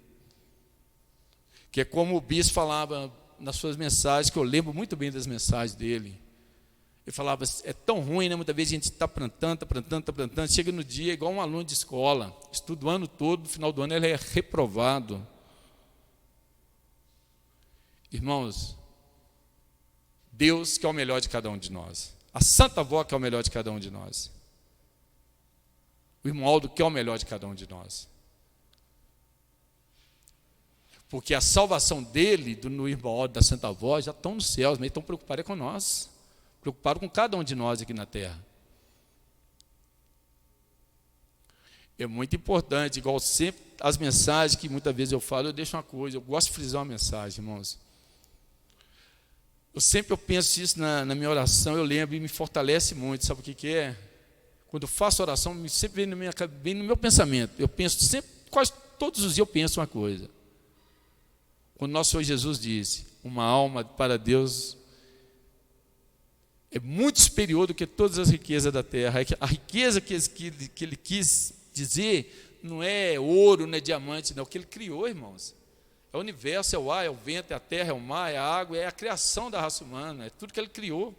Que é como o bispo falava nas suas mensagens, que eu lembro muito bem das mensagens dele. Ele falava, é tão ruim, né? Muitas vezes a gente está plantando, chega no dia igual um aluno de escola, estuda o ano todo, no final do ano ele é reprovado. Irmãos, Deus que é o melhor de cada um de nós. A Santa Avó que é o melhor de cada um de nós. O irmão Aldo que é o melhor de cada um de nós. Porque a salvação dele, do irmão Aldo, da Santa Avó, já estão nos céus, mas estão preocupados com nós. Preocupados com cada um de nós aqui na terra. É muito importante, igual sempre, as mensagens que muitas vezes eu falo, eu deixo uma coisa, eu gosto de frisar uma mensagem, irmãos. Eu penso isso na minha oração, eu lembro e me fortalece muito, sabe o que é? Quando eu faço oração, sempre vem no meu pensamento, eu penso sempre, quase todos os dias eu penso uma coisa. Quando nosso Senhor Jesus disse, uma alma para Deus é muito superior do que todas as riquezas da terra. A riqueza que ele quis dizer não é ouro, não é diamante, não. O que ele criou, irmãos, é o universo, é o ar, é o vento, é a terra, é o mar, é a água, é a criação da raça humana, é tudo que ele criou.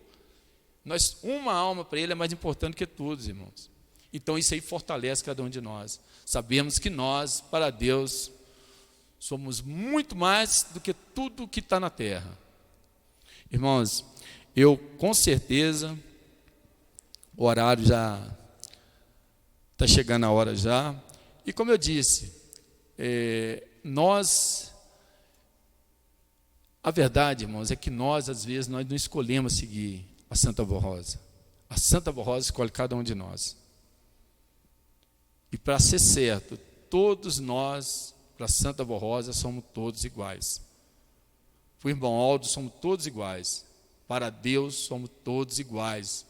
Uma alma para ele é mais importante que todos, irmãos. Então isso aí fortalece cada um de nós. Sabemos que nós, para Deus, somos muito mais do que tudo que está na terra. Irmãos, eu com certeza, o horário já está chegando a hora já, e como eu disse, a verdade, irmãos, é que nós, às vezes, nós não escolhemos seguir a Santa Avó Rosa. A Santa Avó Rosa escolhe cada um de nós. E para ser certo, todos nós, para a Santa Avó Rosa, somos todos iguais. Para o irmão Aldo, somos todos iguais. Para Deus, somos todos iguais.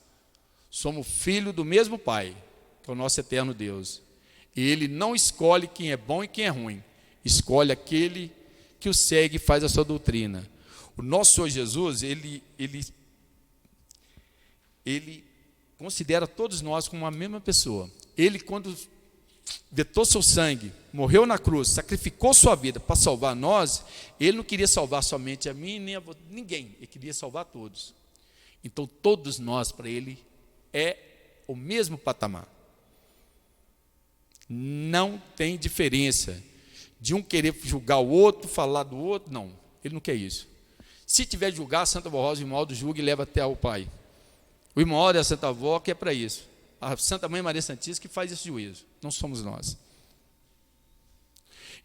Somos filhos do mesmo Pai, que é o nosso eterno Deus. E Ele não escolhe quem é bom e quem é ruim. Escolhe aquele que o segue e faz a sua doutrina. O nosso Senhor Jesus, ele considera todos nós como uma mesma pessoa. Ele, quando vetou seu sangue, morreu na cruz, sacrificou sua vida para salvar nós, ele não queria salvar somente a mim, nem a ninguém, ele queria salvar todos. Então, todos nós, para ele, é o mesmo patamar. Não tem diferença de um querer julgar o outro, falar do outro, não, ele não quer isso. Se tiver de julgar, a Santa Avó Rosa, o irmão Aldo julga e leva até ao Pai. O irmão Aldo e a Santa Avó que é para isso. A Santa Mãe Maria Santíssima que faz esse juízo, não somos nós.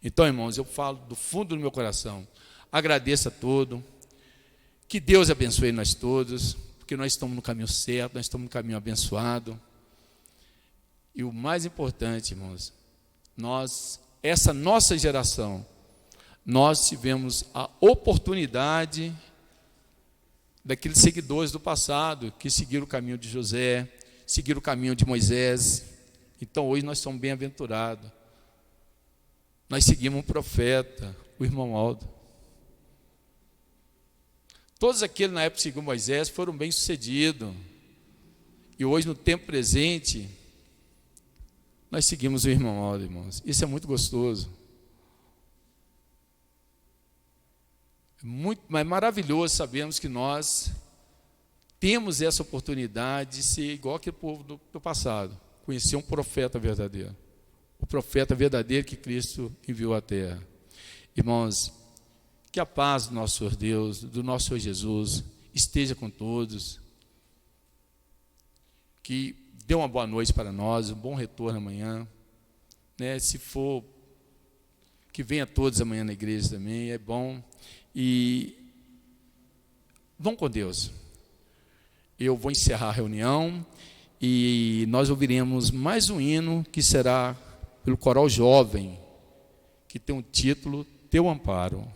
Então, irmãos, eu falo do fundo do meu coração, agradeço a todos, que Deus abençoe nós todos, porque nós estamos no caminho certo, nós estamos no caminho abençoado. E o mais importante, irmãos, essa nossa geração, nós tivemos a oportunidade daqueles seguidores do passado, que seguiram o caminho de José, seguiram o caminho de Moisés. Então hoje nós somos bem-aventurados. Nós seguimos um profeta, o irmão Aldo. Todos aqueles na época que seguiram Moisés foram bem-sucedidos. E hoje, no tempo presente, nós seguimos o irmão Aldo, irmãos. Isso é muito gostoso. É muito, mas maravilhoso sabermos que nós temos essa oportunidade de ser igual aquele povo do passado, conhecer um profeta verdadeiro, o profeta verdadeiro que Cristo enviou à terra. Irmãos, que a paz do nosso Senhor Deus, do nosso Senhor Jesus, esteja com todos, que dê uma boa noite para nós, um bom retorno amanhã, né? Se for, que venha todos amanhã na igreja também, é bom, e vão com Deus. Eu vou encerrar a reunião e nós ouviremos mais um hino que será pelo coral jovem, que tem o título Teu Amparo.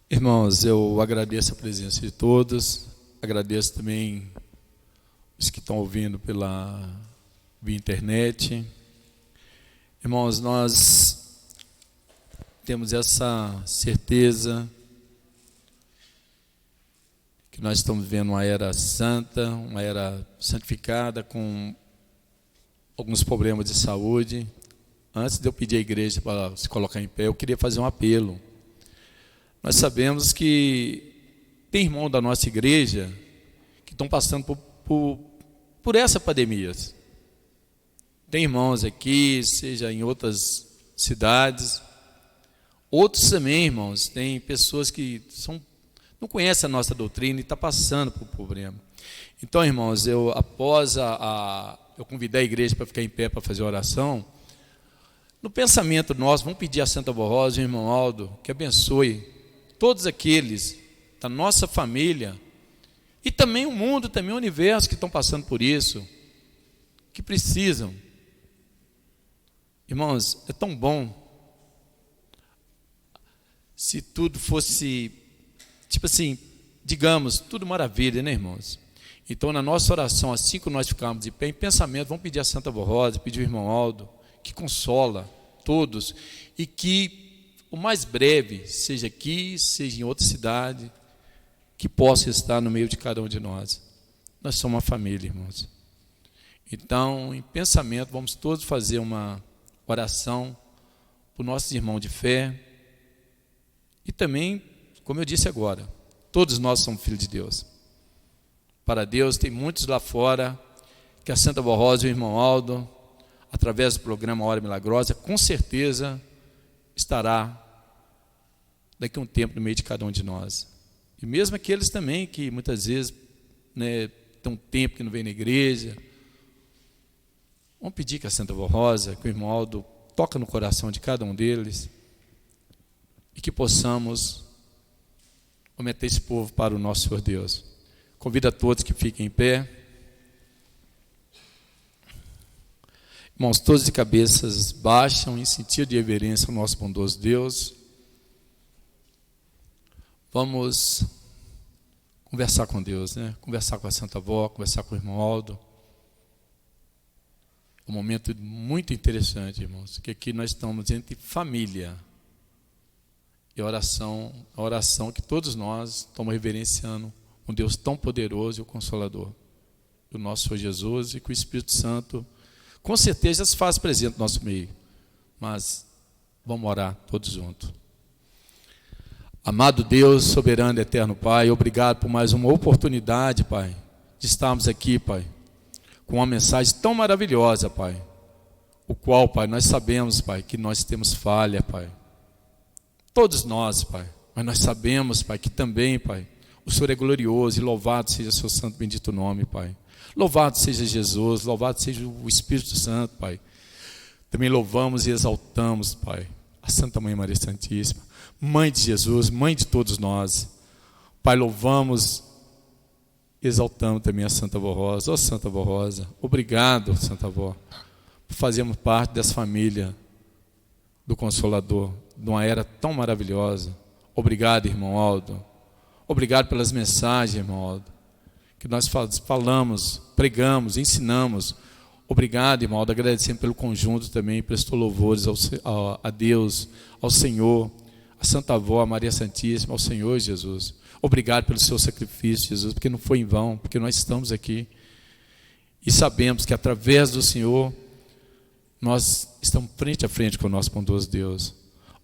Irmãos, eu agradeço a presença de todos, agradeço também os que estão ouvindo via internet. Irmãos, nós temos essa certeza que nós estamos vivendo uma era santa, uma era santificada, com alguns problemas de saúde. Antes de eu pedir à igreja para se colocar em pé, eu queria fazer um apelo. Nós sabemos que tem irmãos da nossa igreja que estão passando por essa pandemia. Tem irmãos aqui, seja em outras cidades. Outros também, irmãos, tem pessoas que não conhecem a nossa doutrina e estão passando por problema. Então, irmãos, após eu convidar a igreja para ficar em pé para fazer a oração, no pensamento nosso, vamos pedir a Santa Borrosa, o irmão Aldo, que abençoe todos aqueles da nossa família e também o mundo, também o universo que estão passando por isso, que precisam. Irmãos, é tão bom se tudo fosse, tipo assim, digamos, tudo maravilha, né, irmãos? Então, na nossa oração, assim que nós ficarmos de pé, em pensamento, vamos pedir a Santa Borrosa, pedir ao irmão Aldo, que consola todos e que o mais breve, seja aqui, seja em outra cidade, que possa estar no meio de cada um de nós. Nós somos uma família, irmãos. Então, em pensamento, vamos todos fazer uma oração para os nossos irmãos de fé. E também, como eu disse agora, todos nós somos filhos de Deus. Para Deus, tem muitos lá fora, que a Santa Borrosa e o irmão Aldo, através do programa Hora Milagrosa, com certeza estará daqui a um tempo no meio de cada um de nós. E mesmo aqueles também que muitas vezes tem um tempo que não vem na igreja, vamos pedir que a Santa Borrosa, que o irmão Aldo toca no coração de cada um deles e que possamos aumentar esse povo para o nosso Senhor Deus. Convido a todos que fiquem em pé. Irmãos, todos de cabeças baixam em sentido de reverência ao nosso bondoso Deus. Vamos conversar com Deus, né? Conversar com a Santa Avó, conversar com o irmão Aldo. Um momento muito interessante, irmãos, porque aqui nós estamos entre família e oração, a oração que todos nós estamos reverenciando um Deus tão poderoso e o Consolador, o nosso Senhor Jesus, e que o Espírito Santo com certeza se faz presente no nosso meio. Mas vamos orar todos juntos. Amado Deus, soberano e eterno Pai, obrigado por mais uma oportunidade, Pai, de estarmos aqui, Pai, com uma mensagem tão maravilhosa, Pai, o qual, Pai, nós sabemos, Pai, que nós temos falha, Pai. Todos nós, Pai, mas nós sabemos, Pai, que também, Pai, o Senhor é glorioso e louvado seja o seu santo bendito nome, Pai. Louvado seja Jesus, louvado seja o Espírito Santo, Pai. Também louvamos e exaltamos, Pai, a Santa Mãe Maria Santíssima, Mãe de Jesus, Mãe de todos nós. Pai, louvamos e exaltamos também a Santa Avó Rosa. Ó Santa Avó Rosa, obrigado, Santa Avó, por fazermos parte dessa família do Consolador, de uma era tão maravilhosa. Obrigado, irmão Aldo. Obrigado pelas mensagens, irmão Aldo, que nós falamos, pregamos, ensinamos. Obrigado, irmão Aldo, agradecendo pelo conjunto também, prestou louvores a Deus, ao Senhor, a Santa Avó, a Maria Santíssima, ao Senhor Jesus. Obrigado pelo seu sacrifício, Jesus, porque não foi em vão, porque nós estamos aqui e sabemos que através do Senhor nós estamos frente a frente com o nosso bondoso Deus.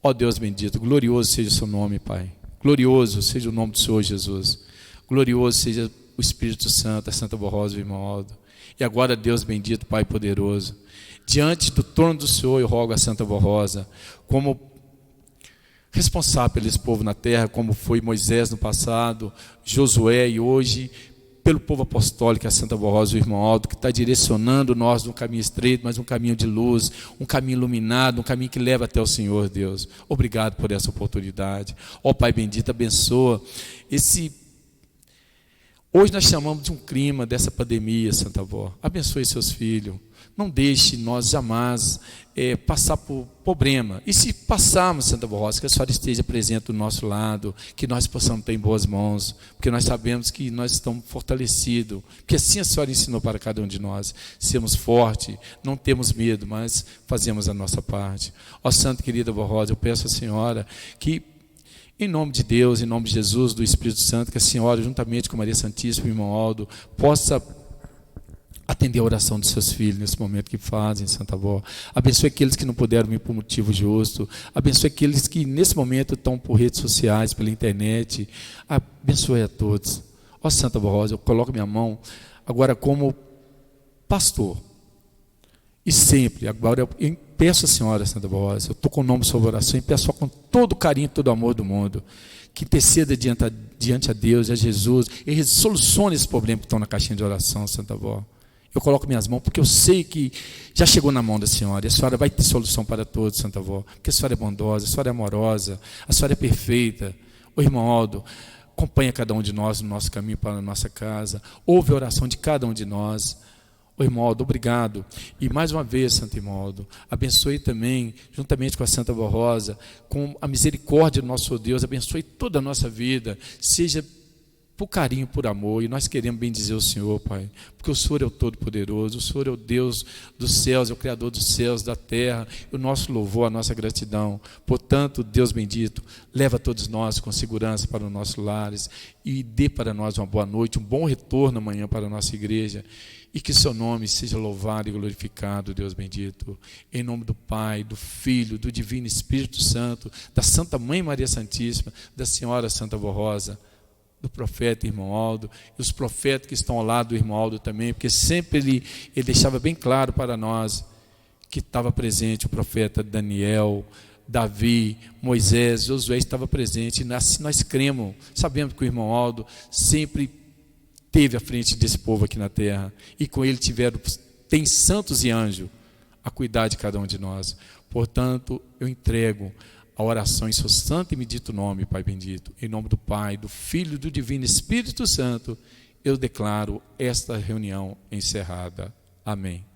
Ó Deus bendito, glorioso seja o seu nome, Pai. Glorioso seja o nome do Senhor Jesus. Glorioso seja o Espírito Santo, a Santa Borrosa e o irmão Aldo. E agora, Deus bendito, Pai poderoso, diante do trono do Senhor, eu rogo a Santa Borrosa, como responsável pelo esse povo na terra, como foi Moisés no passado, Josué e hoje, pelo povo apostólico, a Santa Borrosa e o irmão Aldo, que está direcionando nós num caminho estreito, mas um caminho de luz, um caminho iluminado, um caminho que leva até o Senhor, Deus. Obrigado por essa oportunidade. Ó Pai bendito, abençoa Hoje nós chamamos de um clima dessa pandemia, Santa Avó. Abençoe seus filhos. Não deixe nós jamais passar por problema. E se passarmos, Santa Avó Rosa, que a senhora esteja presente do nosso lado, que nós possamos ter em boas mãos, porque nós sabemos que nós estamos fortalecidos, porque assim a senhora ensinou para cada um de nós. Sermos fortes, não temos medo, mas fazemos a nossa parte. Ó Santa querida Avó Rosa, eu peço à senhora que, em nome de Deus, em nome de Jesus, do Espírito Santo, que a senhora, juntamente com Maria Santíssima e o irmão Aldo, possa atender a oração dos seus filhos nesse momento que fazem, Santa Avó. Abençoe aqueles que não puderam vir por motivo justo. Abençoe aqueles que nesse momento estão por redes sociais, pela internet. Abençoe a todos. Ó Santa Avó Rosa, eu coloco minha mão agora como pastor. E sempre, agora eu peço à senhora, Santa Avó Rosa, eu estou com o nome sobre oração e peço com todo o carinho e todo o amor do mundo, que interceda diante a Deus e a Jesus e solucione esse problema que estão na caixinha de oração, Santa Avó. Eu coloco minhas mãos, porque eu sei que já chegou na mão da senhora, e a senhora vai ter solução para todos, Santa Avó, porque a senhora é bondosa, a senhora é amorosa, a senhora é perfeita. O irmão Aldo, acompanha cada um de nós no nosso caminho para a nossa casa, ouve a oração de cada um de nós. O irmão Aldo, obrigado. E mais uma vez, Santo irmão Aldo, abençoe também, juntamente com a Santa Avó Rosa, com a misericórdia do nosso Deus, abençoe toda a nossa vida, seja por carinho, por amor, e nós queremos bem dizer o Senhor, Pai, porque o Senhor é o Todo-Poderoso, o Senhor é o Deus dos céus, é o Criador dos céus, da terra, e o nosso louvor, a nossa gratidão. Portanto, Deus bendito, leva todos nós com segurança para os nossos lares, e dê para nós uma boa noite, um bom retorno amanhã para a nossa igreja, e que seu nome seja louvado e glorificado, Deus bendito, em nome do Pai, do Filho, do Divino Espírito Santo, da Santa Mãe Maria Santíssima, da Senhora Santa Avó Rosa, do profeta irmão Aldo, e os profetas que estão ao lado do irmão Aldo também, porque sempre ele deixava bem claro para nós que estava presente o profeta Daniel, Davi, Moisés, Josué estava presente, e nós cremos, sabemos que o irmão Aldo sempre esteve à frente desse povo aqui na terra, e com ele tem santos e anjos a cuidar de cada um de nós. Portanto, eu entrego a oração em seu santo e bendito nome, Pai bendito, em nome do Pai, do Filho e do Divino Espírito Santo, eu declaro esta reunião encerrada. Amém.